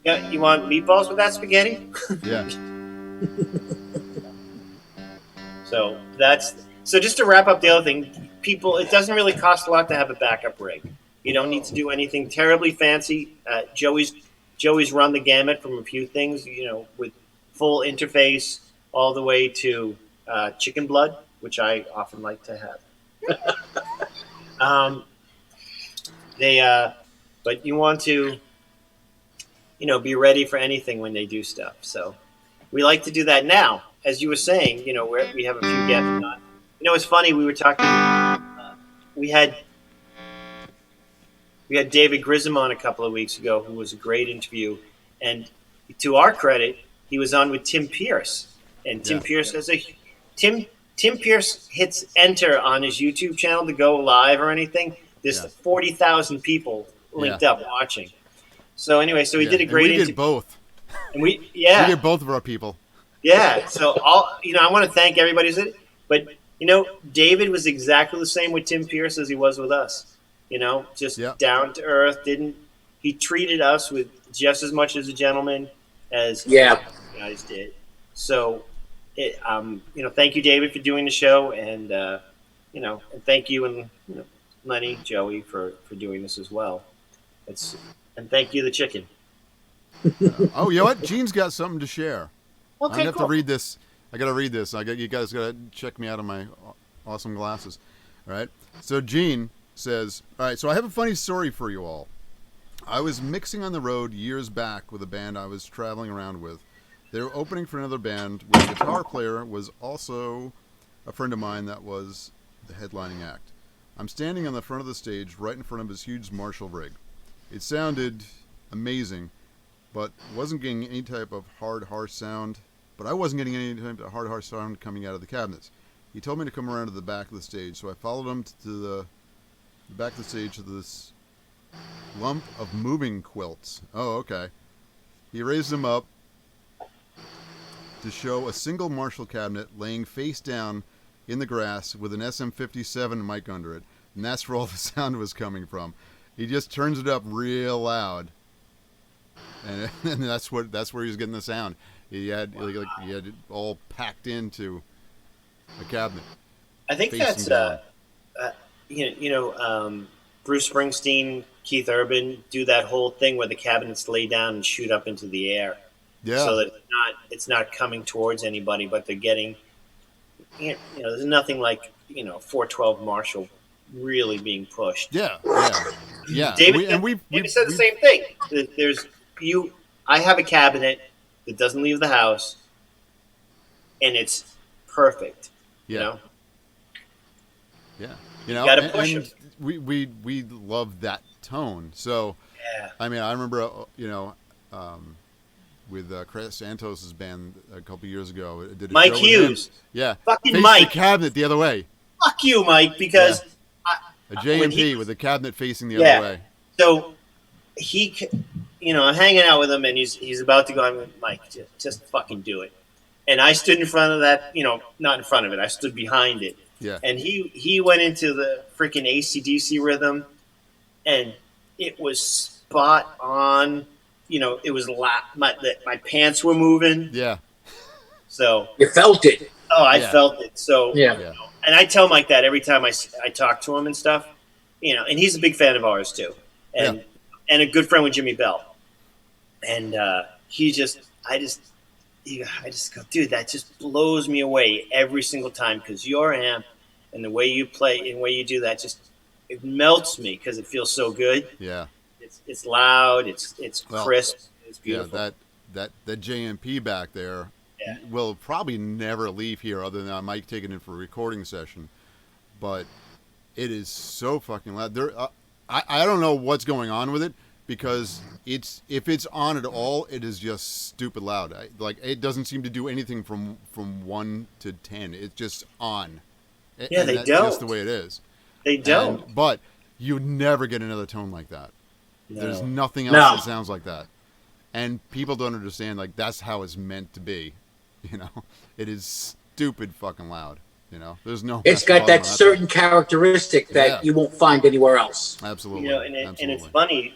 Yeah, you want meatballs with that spaghetti? yeah, So just to wrap up the other thing, people, it doesn't really cost a lot to have a backup rig. You don't need to do anything terribly fancy. Joey's run the gamut from a few things, you know, with full interface all the way to chicken blood, which I often like to have. But you want to, you know, be ready for anything when they do stuff. So we like to do that now. As you were saying, you know, we have a few guests on. You know, it's funny. We were talking. We had David Grissom on a couple of weeks ago, who was a great interview. And to our credit, he was on with Tim Pierce, and Tim Yeah. Pierce has Tim Pierce hits enter on his YouTube channel to go live or anything. There's Yeah. 40,000 people linked up watching. So anyway, so he yeah. did a And great we did interview. both. And we We did both of our people. yeah. So I want to thank everybody. But you know, David was exactly the same with Tim Pierce as he was with us. You know, just Yeah. down to earth. He treated us with just as much as a gentleman as Yeah. you guys did. So, thank you, David, for doing the show, and and thank you and Lenny, Joey for doing this as well. And thank you, the chicken. Oh, you know what? Gene's got something to share. I'm Okay, gonna have cool. to read this. I gotta read this. You guys gotta check me out on my awesome glasses. All right. So Gene says, all right. So I have a funny story for you all. I was mixing on the road years back with a band I was traveling around with. They were opening for another band where the guitar player was also a friend of mine that was the headlining act. I'm standing on the front of the stage right in front of his huge Marshall rig. It sounded amazing, but wasn't getting any type of hard, harsh sound. But I wasn't getting any type of hard, harsh sound coming out of the cabinets. He told me to come around to the back of the stage, so I followed him to the back of the stage to this lump of moving quilts. Oh, okay. He raised them up to show a single Marshall cabinet laying face down in the grass with an SM57 mic under it, and that's where all the sound was coming from. He just turns it up real loud, and that's where he was getting the sound. He had he had it all packed into a cabinet. I think facing that's down. Bruce Springsteen, Keith Urban do that whole thing where the cabinets lay down and shoot up into the air, Yeah, so that it's not coming towards anybody, but they're getting. There's nothing like 412 Marshall really being pushed. yeah. David, We've said the same thing. I have a cabinet that doesn't leave the house, and it's perfect. Yeah. Yeah, You gotta push and it. we love that tone. So, Yeah. I mean, I remember, with Chris Santos' band a couple years ago, I did a Mike show with him. Hughes. Yeah, Fucking faced Mike. the cabinet the other way. Fuck you, Mike, because A when J&P he- with the cabinet facing the Yeah. other way. so I'm hanging out with him, and he's about to go. I'm like, Mike, just fucking do it. And I stood in front of that, not in front of it. I stood behind it. Yeah, And he went into the freaking AC/DC rhythm, and it was spot on. It was my pants were moving. yeah, So, You felt it. I Yeah. felt it. So, Yeah. yeah, and I tell Mike that every time I talk to him and stuff, and he's a big fan of ours too, and a good friend with Jimmy Bell, and I just go, dude, that just blows me away every single time because your amp and the way you play and the way you do that it melts me because it feels so good. yeah. It's loud, it's Well, crisp, it's Yeah, beautiful. that JMP back there Yeah. will probably never leave here, other than I might take it in for a recording session. But it is so fucking loud. I don't know what's going on with it, because if it's on at all, it is just stupid loud. It doesn't seem to do anything from 1 to 10. It's just on. Yeah, And they that's just the don't. way it is. They don't. But you never get another tone like that. There's No. nothing else No. that sounds like that. And people don't understand, that's how it's meant to be. It is stupid fucking loud. There's no. It's got that certain characteristic that Yeah. you won't find anywhere else. Absolutely. And it's funny,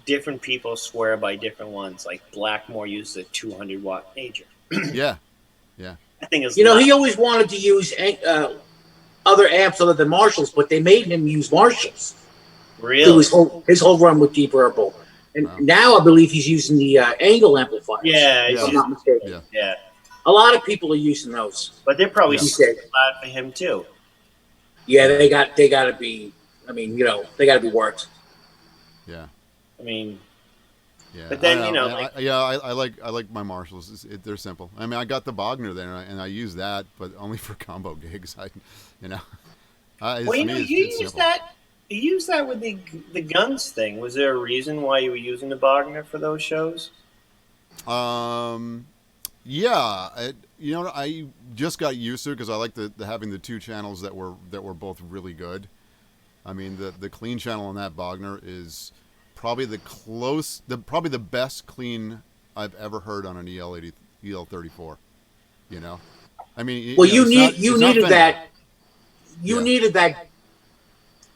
different people swear by different ones. Like Blackmore uses a 200-watt major. Yeah. That thing is He loud. always wanted to use other amps other than Marshalls, but they made him use Marshalls. Really? His whole run with Deep Purple. And Wow. now I believe he's using the Angle amplifiers. Yeah, If Yeah. I'm not mistaken. Yeah. yeah. A lot of people are using those. But they're probably Yeah. super loud for him too. Yeah, they got to be. I mean, they got to be worked. Yeah. I mean, Yeah. But then, I you know, I like my Marshalls. They're simple. I mean, I got the Bogner there, and I use that, but only for combo gigs. well, it's you use simple. that. You use that with the guns thing. Was there a reason why you were using the Bogner for those shows? Yeah, I just got used to it because I like the having the two channels that were both really good. I mean, the clean channel on that Bogner is probably probably the best clean I've ever heard on an EL34. I mean, Well, it's not needed Fender. that. You Yeah. needed that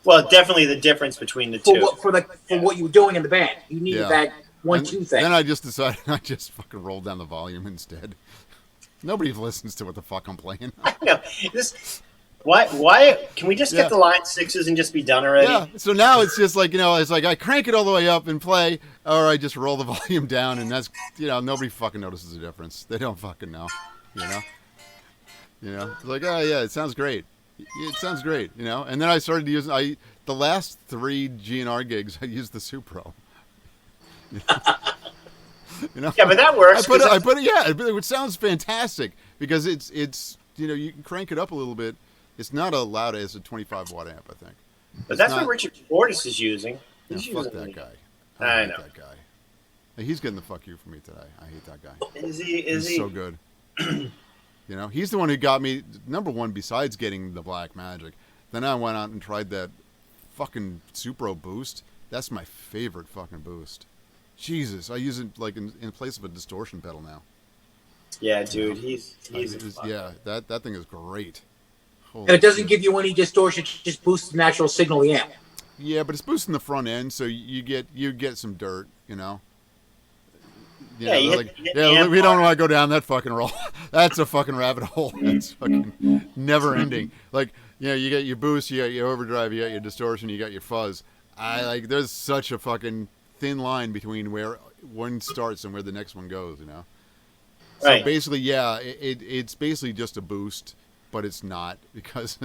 Well, definitely the difference between the two. for what you were doing in the band. You needed Yeah. that And 1-2 thing. Then I just decided I just fucking rolled down the volume instead. Nobody listens to what the fuck I'm playing. No, this Why? Can we just Yeah. get the line sixes and just be done already? Yeah. So now it's just like, it's like I crank it all the way up and play, or I just roll the volume down, and that's, nobody fucking notices the difference. They don't fucking know, you know. It's like, oh yeah, it sounds great. It sounds great, And then I started using the last 3 GNR gigs I used the Supro. Yeah, but that works. I put it, yeah, it sounds fantastic because it's you can crank it up a little bit. It's not as loud as a 25 watt amp, I think. But that's what Richard Fortis is using. Yeah, He's fuck using that it. guy. I hate know. that guy. He's getting the fuck you from me today. I hate that guy. Is he? He's so good. He's the one who got me number one. Besides getting the Black Magic, then I went out and tried that fucking Supro boost. That's my favorite fucking boost. Jesus, I use it like in place of a distortion pedal now. Yeah, dude, he's that thing is great. Holy And it doesn't shit. give you any distortion; it just boosts the natural signal of the amp. Yeah, but it's boosting the front end, so you get some dirt, Yeah, you hit the amp we don't hard. want to go down that fucking roll. That's a fucking rabbit hole. That's fucking never ending. Like, you get your boost, you got your overdrive, you got your distortion, you got your fuzz. There's such a fucking thin line between where one starts and where the next one goes, So Right. basically, it's basically just a boost, but it's not because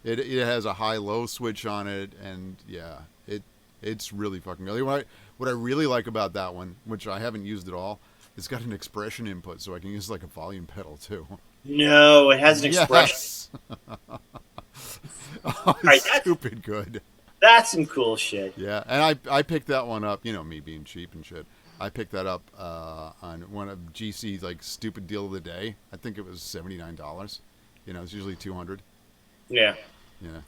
it has a high-low switch on it, and it's really fucking good. What I really like about that one, which I haven't used at all, it's got an expression input, so I can use like a volume pedal too. No, it has an expression. Yes. Oh, Right, it's stupid good. That's some cool shit. Yeah, and I picked that one up. Me being cheap and shit. I picked that up on one of GC's like stupid deal of the day. I think it was $79. It's usually $200. Yeah. Yeah.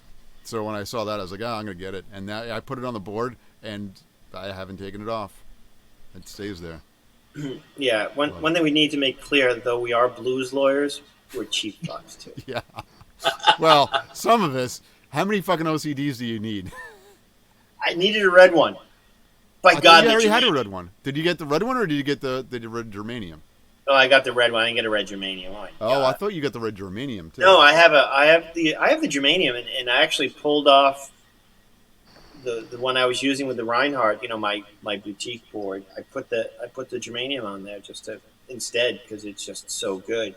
So when I saw that, I was like, I'm gonna get it. And now I put it on the board, and I haven't taken it off. It stays there. Yeah. One thing we need to make clear, though, we are blues lawyers. We're cheap fucks too. Yeah. Well, some of us. How many fucking OCDs do you need? I needed a red one. By I thought God, you the already had a germanium. red one. Did you get the red one, or did you get the red germanium? Oh, I got the red one. I didn't get a red germanium. Oh, my Oh, God. I thought you got the red germanium too. No, I have the germanium, and I actually pulled off the one I was using with the Reinhardt. My boutique board. I put the germanium on there just to instead because it's just so good.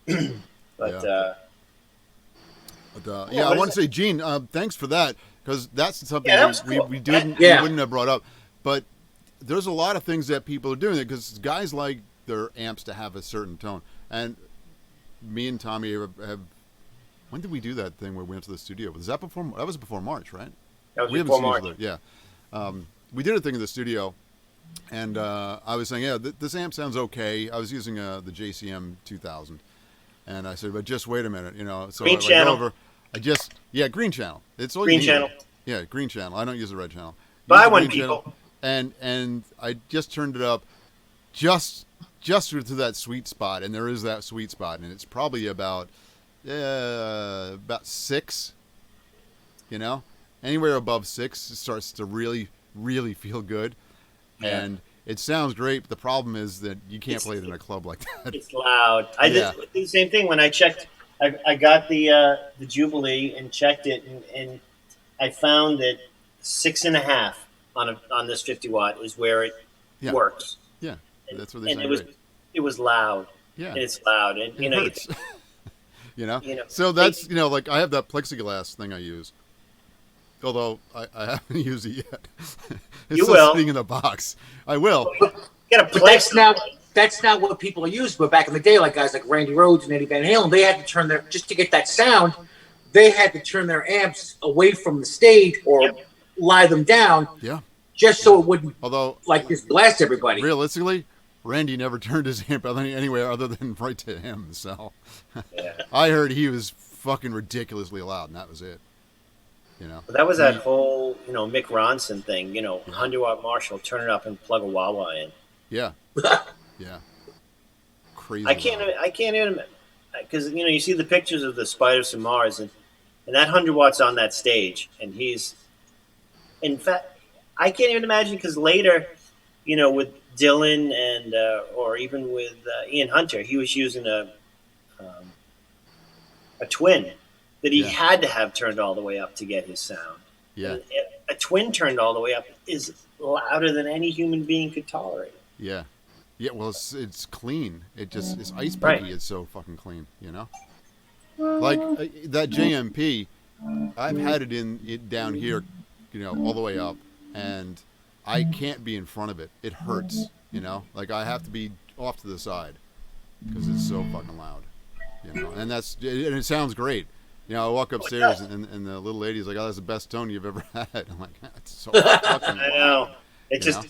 But Yeah. But, I what want is to say, Gene, thanks for that, because that's something Yeah, that was we cool. we didn't Yeah. we wouldn't have brought up. But there's a lot of things that people are doing because guys like their amps to have a certain tone. And me and Tommy have when did we do that thing where we went to the studio? Was that before? That was before March, right? that was We before haven't March. seen each other. Yeah. We did a thing in the studio, and I was saying, this amp sounds okay. I was using the JCM 2000, and I said, but just wait a minute, So Green I go channel. over. Green channel. It's all Green you need. channel. Yeah, green channel. I don't use the red channel. Buy Use the one, green channel. people. And I just turned it up, just to that sweet spot, and there is that sweet spot, and it's probably about 6. Anywhere above 6, it starts to really, really feel good, Yeah. and it sounds great. But the problem is that you can't play it in a club like that. It's loud. I Yeah. did the same thing when I checked. I got the Jubilee and checked it, and I found that 6.5 on this 50 watt is where it Yeah. works. Yeah, that's what they And say. it was loud. Yeah, And it's loud, and it hurts. You know, So that's like I have that plexiglass thing I use. Although I haven't used it yet. It's You still will. sitting in the box. I will. you gotta But play. that's not what people are used. But back in the day, like guys like Randy Rhoads and Eddie Van Halen, they had to turn their just to get that sound. They had to turn their amps away from the stage or Yep. lie them down Yeah. just so it wouldn't Although like just blast everybody. realistically, Randy never turned his amp anywhere other than right to him. So Yeah. I heard he was fucking ridiculously loud, and that was it. But that was that whole Mick Ronson thing. 100 watt Marshall, turn it up and plug a wah wah in. Yeah. Yeah. Crazy. I can't even because you see the pictures of the Spiders from Mars and that 100 watts on that stage, and he's in fact I can't even imagine because later, with Dylan and or even with Ian Hunter, he was using a twin, that he Yeah. had to have turned all the way up to get his sound. Yeah. And a twin turned all the way up is louder than any human being could tolerate. Yeah. Yeah, well, it's clean. It's ice picky. Right. It's so fucking clean, you know? Like that JMP, I've had it down here, you know, all the way up, and I can't be in front of it. It hurts, you know? Like I have to be off to the side because it's so fucking loud, you know? And it sounds great. You know, I walk upstairs and the little lady's like, "Oh, that's the best tone you've ever had." I'm like, "That's so fucking I loud." know. It You just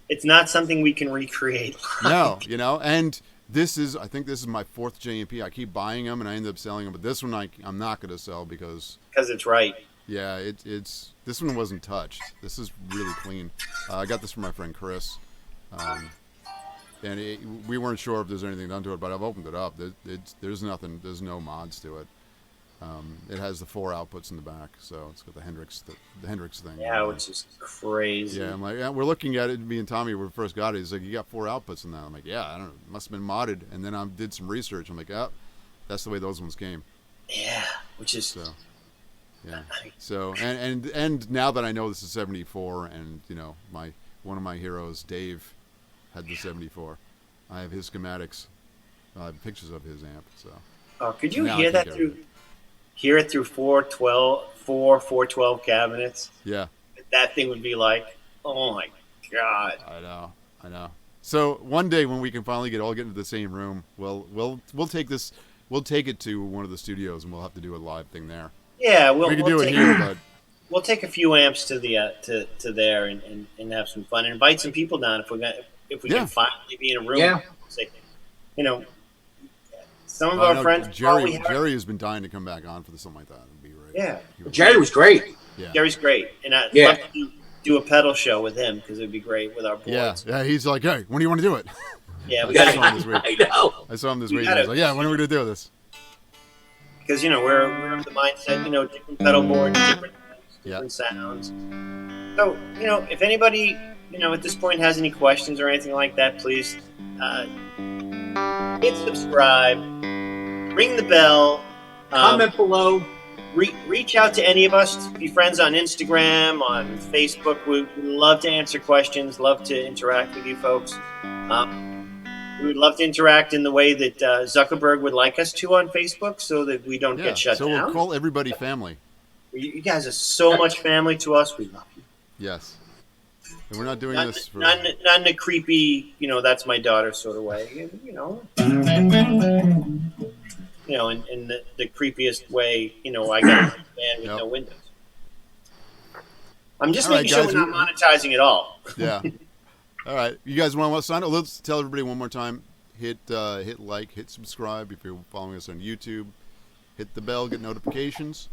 it's not something we can recreate. No, you know, and I think this is my 4th JMP. I keep buying them and I end up selling them, but this one I'm not going to sell because, Because it's right. yeah, it's this one wasn't touched. This is really clean. I got this from my friend Chris, and we weren't sure if there's anything done to it, but I've opened it up. There's nothing. There's no mods to it. It has the 4 outputs in the back, so it's got the Hendrix thing. Yeah, which is crazy. Yeah, I'm like, yeah, we're looking at it. Me and Tommy, when we first got it, he's like, "You got 4 outputs in that." I'm like, "Yeah, I don't know. It must have been modded." And then I did some research. I'm like, "Oh, that's the way those ones came." Yeah, which is So, yeah. So, and now that I know this is 74, and you know, one of my heroes, Dave, had the 74. I have his schematics, pictures of his amp. So. Oh, could you Now I hear can that get through? rid of it. Hear it through 412 cabinets. Yeah. That thing would be like, oh my god. I know. So one day when we can finally get into the same room, we'll take it to one of the studios and we'll have to do a live thing there. Yeah, We can do it here, but We'll take a few amps to the to there and have some fun and invite some people down if we Yeah. can finally be in a room. Yeah. Say, you know, some of I our know friends Jerry has been dying to come back on for something like that. It'd be great. Yeah. Jerry was great. Yeah. Jerry's great, and I'd Yeah. love to do a pedal show with him because it'd be great with our Yeah. boards. Yeah. He's like, "Hey, when do you want to do it?" Yeah, we Yeah. got on this week. I know. I saw him this week. gotta- He's like, "Yeah, when are we gonna do this?" because we're of the mindset, different pedal boards, different sounds. So if anybody at this point has any questions or anything like that, please hit subscribe, ring the bell, Comment below. reach out to any of us. Be friends on Instagram, on Facebook. We love to answer questions. Love to interact with you folks. We would love to interact in the way that Zuckerberg would like us to on Facebook, so that we don't Yeah. get shut So down. we'll call everybody family. You guys are so much family to us. We love you. Yes. And we're not doing Not, this for. not in a creepy, that's my daughter sort of way. In the creepiest way. I got a man with Yep. no windows. I'm just All right, making sure guys, we're not monetizing at all. Yeah. All right. You guys want to sign up? Let's tell everybody one more time. Hit like, hit subscribe if you're following us on YouTube. Hit the bell, get notifications.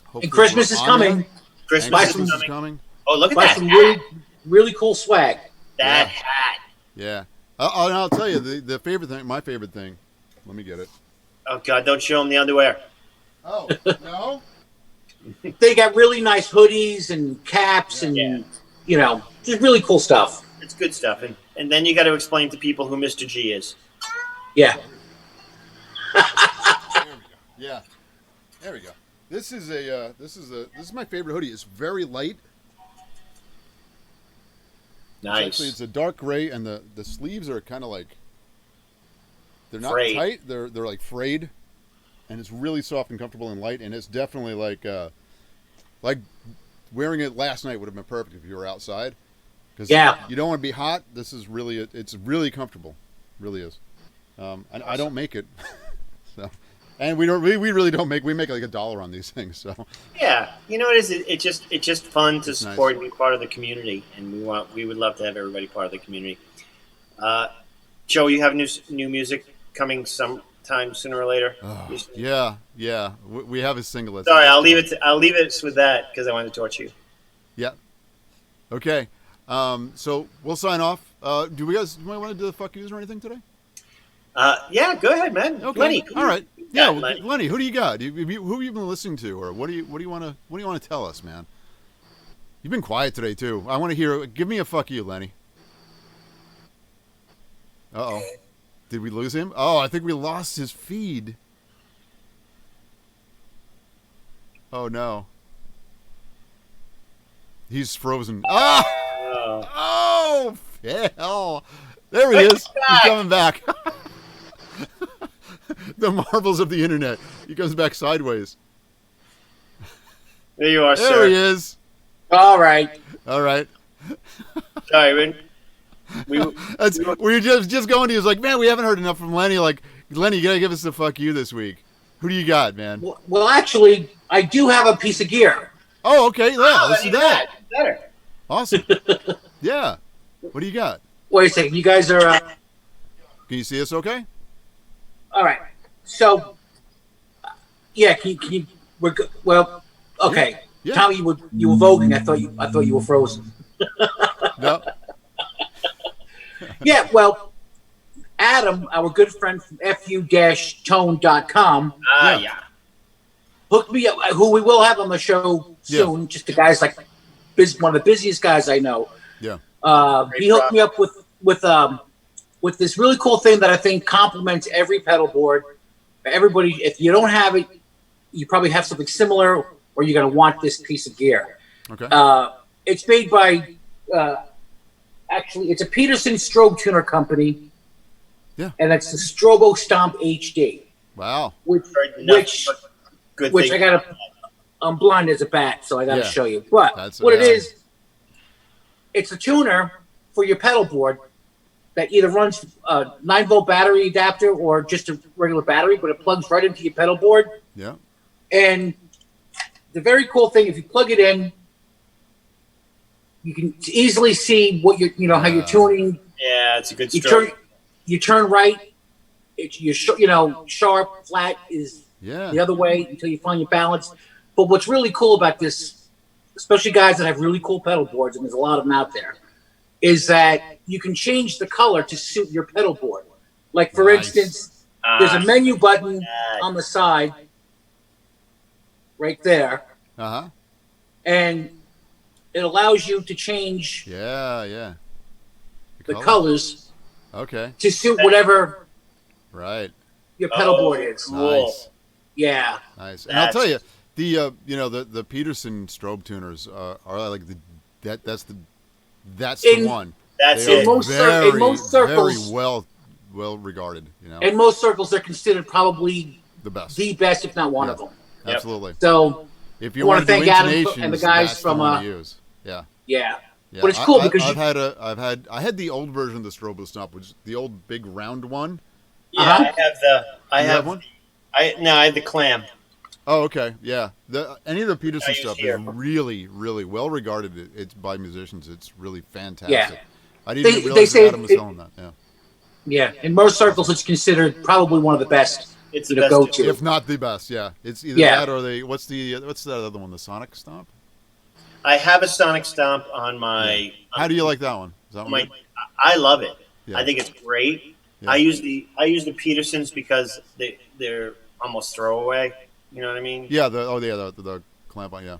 Hopefully And Christmas we're is on coming. there. Christmas, And Buy Christmas is is coming. coming. Oh, look at Buy that some hat. really cool swag. That Yeah. hat. Yeah. I'll tell you the favorite thing. My favorite thing. Let me get it. Oh God! Don't show them the underwear. Oh no. They got really nice hoodies and caps and Yeah. just really cool stuff. It's good stuff, and then you got to explain to people who Mr. G is. Yeah. There we go. Yeah. There we go. This is my favorite hoodie. It's very light. Nice. Actually, it's a dark gray, and the sleeves are kind of like they're not Frayed. tight. They're like frayed, and it's really soft and comfortable and light. And it's definitely like wearing it last night would have been perfect if you were outside. Because you don't want to be hot. This is really it's really comfortable, really is. I don't make it, so. And we really don't make. We make like $1 on these things. So Yeah, you know what it is? It's just fun to It's support nice. and be part of the community, and we would love to have everybody part of the community. Joe, you have new music coming sometime sooner or later. yeah. We have a single. That's Sorry, I'll leave it with that because I wanted to torch you. Yeah. Okay. So we'll sign off. Do we guys want to do the fuck yous or anything today? Yeah, go ahead, man. Okay. Lenny, All right. Yeah, well, Lenny. Lenny, who do you got? Who have you been listening to, or what do you want to tell us, man? You've been quiet today too. I want to hear. Give me a fuck you, Lenny. Uh-oh. Did we lose him? Oh, I think we lost his feed. Oh no. He's frozen. Ah! Oh. Oh, hell. There he is. He's coming back. The marvels of the internet. He comes back sideways. There you are, There sir. he is. All right. All right. Sorry, we We were just going to. He was like, man, we haven't heard enough from Lenny. Like, Lenny, you gotta give us the fuck you this week. Who do you got, man? Well, actually, I do have a piece of gear. Oh, okay. Yeah, let's do even that. better. Awesome. Yeah. What do you got? Wait a second. You guys are Can you see us? Okay. all right. So, yeah. Can you? We're good. Well, okay. Yeah. Tommy, you were voguing. I thought you were frozen. No. Yeah. Well, Adam, our good friend from fu-tone.com, Yeah. hooked me up. Who we will have on the show soon. Just the guy's like one of the busiest guys I know. Yeah. He hooked me up with this really cool thing that I think complements every pedal board. Everybody, if you don't have it, you probably have something similar, or you're going to want this piece of gear. Okay. It's made by, actually, it's a Peterson Strobe Tuner Company. Yeah. And it's the Strobo Stomp HD, Wow. which Good which thing. I got to. I'm blind as a bat, so I got to Yeah. show you. But That's what it amazing. is, it's a tuner for your pedal board that either runs a 9-volt battery adapter or just a regular battery, but it plugs right into your pedal board. Yeah. And the very cool thing, if you plug it in, you can easily see what how you're tuning. Yeah, it's a good You stroke. turn right. Sharp, flat is Yeah. the other way until you find your balance. But what's really cool about this, especially guys that have really cool pedal boards, and there's a lot of them out there, is that you can change the color to suit your pedal board. Like, for Nice. instance, there's a menu button yeah. on the side right there, Uh huh. and it allows you to change Yeah. Yeah. the colors Okay. to suit whatever Right. your pedal Oh. board is. Cool. Nice. Yeah. Nice. And I'll That's- tell you, the Peterson strobe tuners are like that's the In- one. That's They it. are most very circles- well regarded. In most circles, they're considered probably The best. the best, if not one Yeah. of them. Yep. Absolutely. So, If I you wanna want to do thank Adam intonations, and the guys that's from, the one to use. Yeah. yeah. Yeah. But it's cool because I had the old version of the Strobo Stomp, which is the old big round one. Yeah, Uh-huh. I You have have one? I have the clam. Oh, okay, yeah. Any of the I Peterson use stuff here. is really, really well regarded. It's by musicians. It's really fantastic. Yeah. I didn't even They realize say Adam was it- selling that. Yeah, Yeah, in most circles, it's considered probably one of the best. It's You the know, best. go deal. to. if not the best. Yeah, it's either Yeah. that or what's that other one? The Sonic Stomp. I have a Sonic Stomp on my. How do you like that one? Is that one? My, good? I love it. Yeah. I think it's great. Yeah. I use the Petersons because they're almost throwaway. You know what I mean? Yeah. The clamp on. Yeah.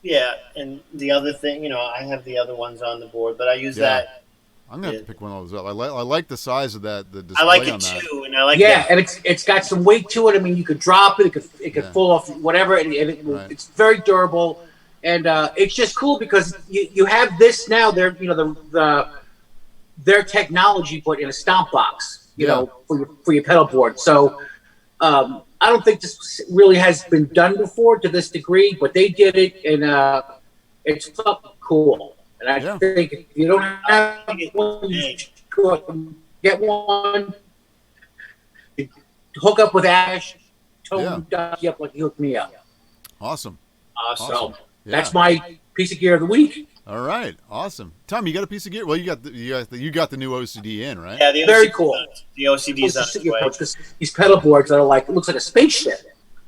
Yeah, and the other thing, I have the other ones on the board, but I use Yeah. that. I'm gonna have to Yeah. pick one of those up. I like the size of that. The display I like on it that. too, and I like Yeah, that. and it's got some weight to it. I mean, you could drop it. It could Yeah. fall off whatever, and Right. it's very durable. And it's just cool because you have this now. They're their technology, but in a stomp box. Yeah. For your pedal board. So I don't think this really has been done before to this degree, but they did it, and it's fucking cool. And I Yeah. think if you don't have one, you should go out and get one. Hook up with Ash. Tone does you up like he hooked me up. Awesome. Awesome. So Yeah. that's my piece of gear of the week. All right. Awesome. Tom, you got a piece of gear? Well, you got the new OCD in, right? Yeah, the Very OCD cool. The OCD's on its way. Because these pedal boards that are like, it looks like a spaceship.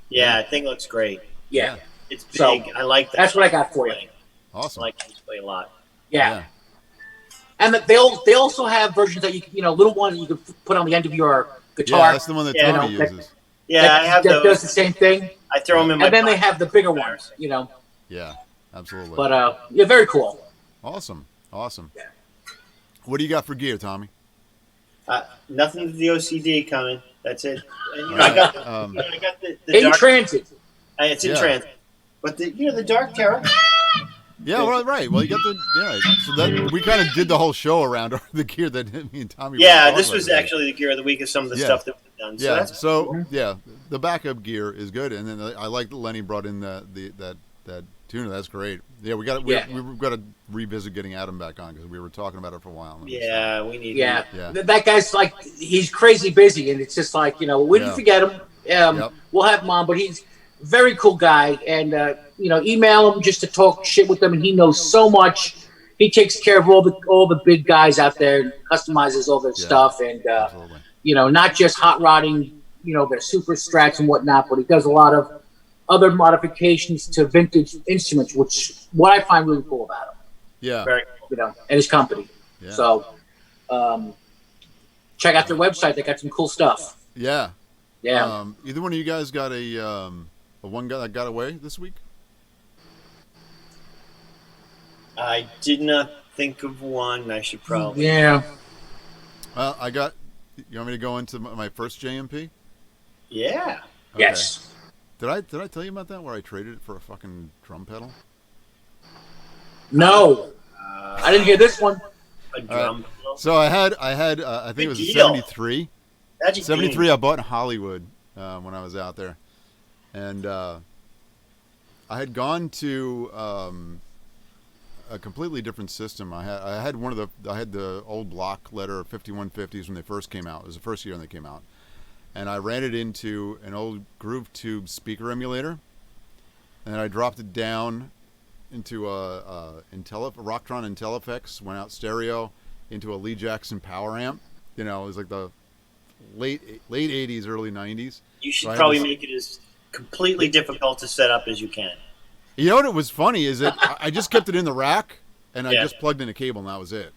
Yeah, I think it looks great. Yeah. It's big. So, I like that. that's what I got for you. I Awesome. like this play a lot. Yeah. And they also have versions that little ones that you can put on the end of your guitar. Yeah, that's the one that Yeah, Tommy that- uses. Yeah, that, I have that does those. the same thing. I throw them in my. And then they pocket. have the bigger ones, Yeah, absolutely. But yeah, very cool. Awesome. Yeah. What do you got for gear, Tommy? Nothing to the OCD coming. That's it. And, All I got right. I got the In dark. transit. It's in Yeah. transit. But the Dark Terror. Yeah, right. Well, you got so that we kind of did the whole show around the gear that me and Tommy. Yeah, were this talking was about. actually the gear of the week of some of the stuff that we've done. So Yeah, that's cool. the backup gear is good, and then I like that Lenny brought in that tuner. That's great. Yeah, we've got to revisit getting Adam back on because we were talking about it for a while. Yeah, we need. Yeah. Yeah. That guy's like, he's crazy busy, and it's just like, we didn't forget him. We'll have him on, but he's a very cool guy, and email him just to talk shit with him, and he knows so much. He takes care of all the big guys out there, and customizes all their stuff, and not just hot rodding, their super strats and whatnot, but he does a lot of other modifications to vintage instruments, which what I find really cool about him. Yeah. Very cool. And his company. Yeah. So, check out their website. They got some cool stuff. Yeah. Yeah. Either one of you guys got a one guy that got away this week? I did not think of one. I should probably. Yeah. Well, I got. You want me to go into my first JMP? Yeah. Okay. Yes. Did I tell you about that where I traded it for a fucking drum pedal? No. I didn't hear this one. A drum. So I had I think it was a Big deal. 73. Magic 73 Bean. I bought in Hollywood when I was out there. And I had gone to a completely different system. I had the old block letter 5150s when they first came out. It was the first year when they came out. And I ran it into an old Groove Tube speaker emulator. And I dropped it down into a Rocktron IntelliFX, went out stereo into a Lee Jackson power amp. It was like the late 80s, early 90s. You should So I had probably this- make it as completely difficult to set up as you can. You know what was funny is that I just kept it in the rack and I Yeah. just plugged in a cable and that was it.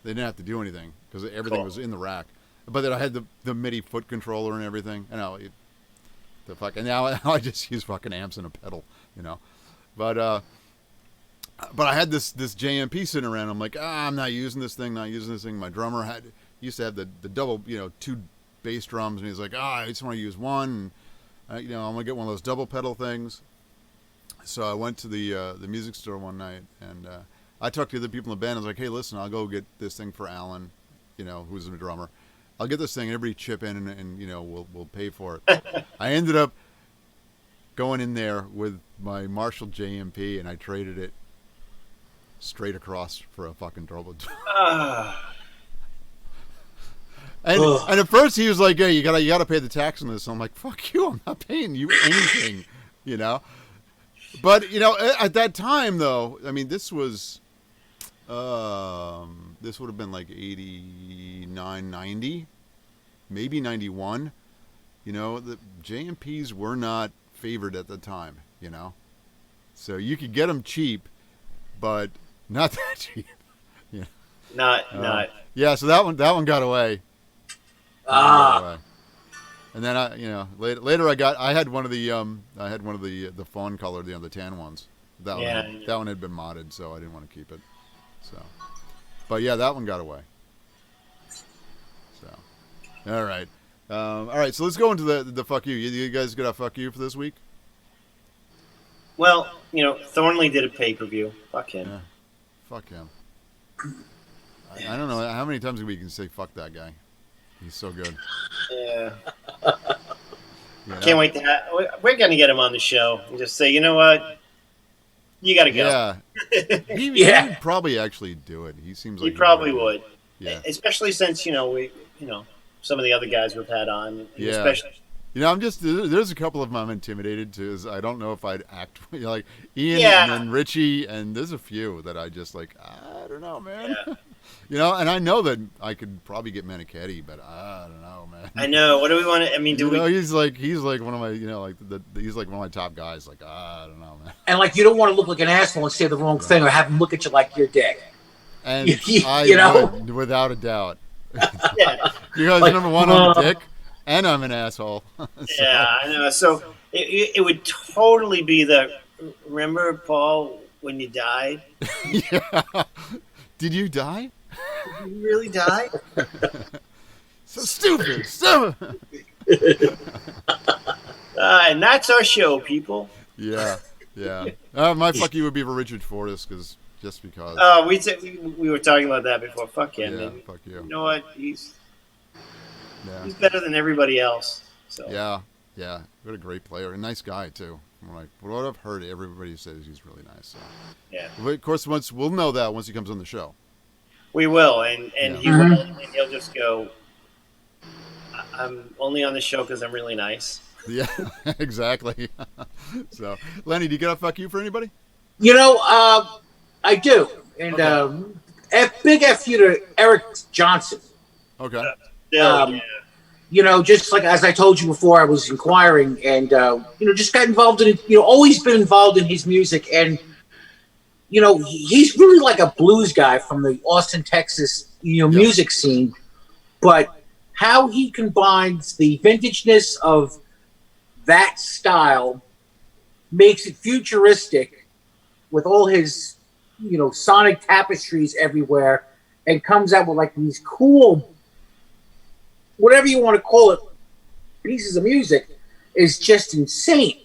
They didn't have to do anything because everything Cool. was in the rack. But then I had the MIDI foot controller and everything. And now I just use fucking amps and a pedal, But I had this JMP sitting around. I'm like, I'm not using this thing. My drummer used to have the double, 2 bass drums, and he's like, I just want to use one. And, I'm gonna get one of those double pedal things. So I went to the music store one night, and I talked to the other people in the band. I was like, hey, listen, I'll go get this thing for Alan, who's the drummer. I'll get this thing, and everybody chip in, and we'll pay for it. I ended up going in there with my Marshall JMP, and I traded it straight across for a fucking turbo. And at first he was like, "Hey, you gotta pay the tax on this." I'm like, "Fuck you! I'm not paying you anything," But at that time though, I mean, this was, this would have been like 89, 90, maybe 91. The JMPs were not favored at the time. So you could get them cheap, but not that cheap. Not. Yeah, so that one got away. And then later I had one of the fawn color, the tan ones. That one had been modded, so I didn't want to keep it. So, but yeah, that one got away. So, all right. So let's go into the fuck you. You guys got a fuck you for this week? Well, Thornley did a pay-per-view. Fuck him. Yeah. Fuck him. I don't know how many times we can say fuck that guy. He's so good. Yeah. You know? Can't wait to we're going to get him on the show and just say, you know what? You got to go. Yeah. He would probably actually do it. He seems like He probably would. Yeah. Especially since, we some of the other guys we've had on. And Yeah. Especially. I'm just, there's a couple of them I'm intimidated to. I don't know if I'd act like Ian Yeah. and then Richie, and there's a few that I just like, I don't know, man. Yeah. And I know that I could probably get Manichetti, but I don't know, man. I know. What do we want to? I mean, do we? He's like one of my, he's like one of my top guys. Like, I don't know, man. And you don't want to look like an asshole and say the wrong thing or have him look at you like you're dick. And You would, without a doubt. Yeah. Because number one, I'm a dick, and I'm an asshole. Yeah, I know. So it would totally be remember, Paul, when you died? Yeah. Did you die? Did you really die? So stupid. So. And that's our show, people. Yeah. Yeah. My fuck you would be for Richard Fortas, just because. Oh, we were talking about that before. Fuck him. Yeah, And fuck you. you know what? He's Yeah. better than everybody else. So Yeah. Yeah. What a great player. A nice guy, too. From what I've heard, everybody says he's really nice. So. yeah, But of course, we'll know that once he comes on the show. we will, and Yeah. he will, and he'll just go. I'm only on the show because I'm really nice. Yeah, exactly. So, Lenny, do you get a fuck you for anybody? You know, I do, and big F you to Eric Johnson. Okay. Yeah. You know, just like as I told you before, I was inquiring, and you know, just got involved in it. You know, always been involved in his music, and you know, he's really like a blues guy from the Austin, Texas, music scene. But how he combines the vintageness of that style makes it futuristic with all his, sonic tapestries everywhere, and comes out with like these cool, whatever you want to call it, pieces of music is just insane.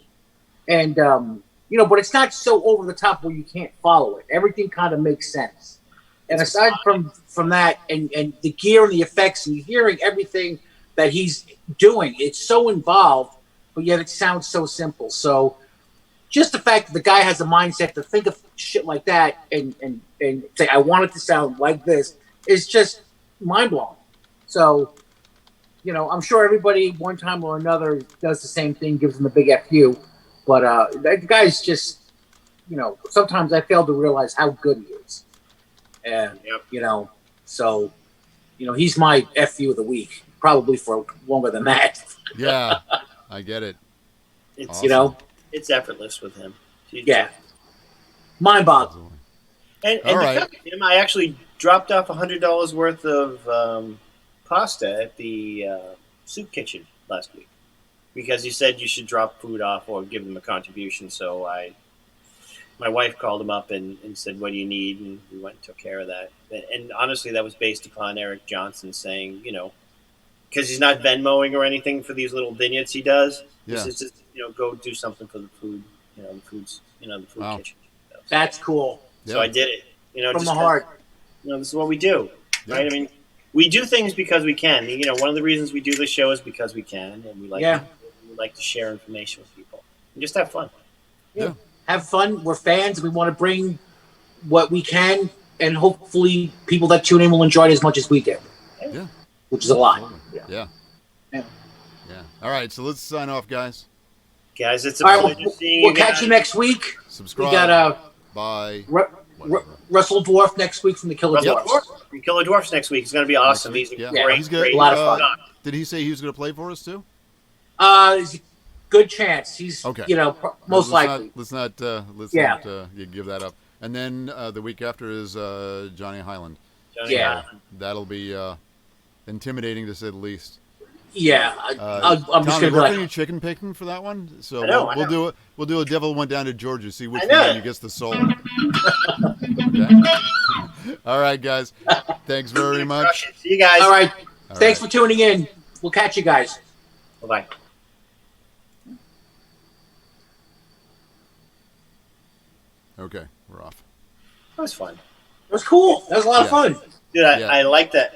And, but it's not so over the top where you can't follow it. Everything kind of makes sense. And aside from that, and the gear and the effects, and you're hearing everything that he's doing, it's so involved, but yet it sounds so simple. So just the fact that the guy has a mindset to think of shit like that and say, I want it to sound like this, is just mind-blowing. So, I'm sure everybody one time or another does the same thing, gives him a big FU. But that guy's just, sometimes I fail to realize how good he is. And, so, he's my FU of the week, probably for longer than that. Yeah, I get it. It's Awesome. it's effortless with him. Yeah. Mind-boggling. And All right. because of him, I actually dropped off $100 worth of pasta at the soup kitchen last week because you said you should drop food off or give them a contribution. So my wife called him up and said, "What do you need?" And we went and took care of that. And honestly, that was based upon Eric Johnson saying, because he's not Venmoing or anything for these little vignettes he does. Yeah. It's just go do something for the food. The food Wow. kitchen. That's cool. So Yeah. I did it. From just the heart. this is what we do, right? I mean, we do things because we can. One of the reasons we do this show is because we can, and we like to share information with people and just have fun. Yeah. Have fun. We're fans. We want to bring what we can, and hopefully people that tune in will enjoy it as much as we do. Yeah. Which is a lot. Absolutely. Yeah. Yeah. All right, so let's sign off, guys. Guys, it's a All right, pleasure seeing we'll you catch guys. you next week. Subscribe. We got Bye. Russell Dwarf next week from the Killer Russell Dwarfs. Dwarf from Killer Dwarfs next week. It's going to be awesome. Next He's week, a yeah. great, He's good. great A lot of fun. guy. Did he say he was going to play for us too? There's a good chance. He's, Okay. most likely. Let's not Yeah. give that up. And then the week after is Johnny Highland. Johnny Yeah. Highland. That'll be intimidating to say the least. Yeah. I'm just Tommy, going to be we're like, going to chicken picking for that one. So I know, we'll I know. do it. We'll do a devil went down to Georgia. See which I know. one gets the soul. Okay. All right, guys. Thanks very much. See you guys. all right. All Thanks right. for tuning in. We'll catch you guys. Bye-bye. Okay, we're off. That was fun. It was cool. That was a lot of Yeah. fun. Dude, Yeah. I like that.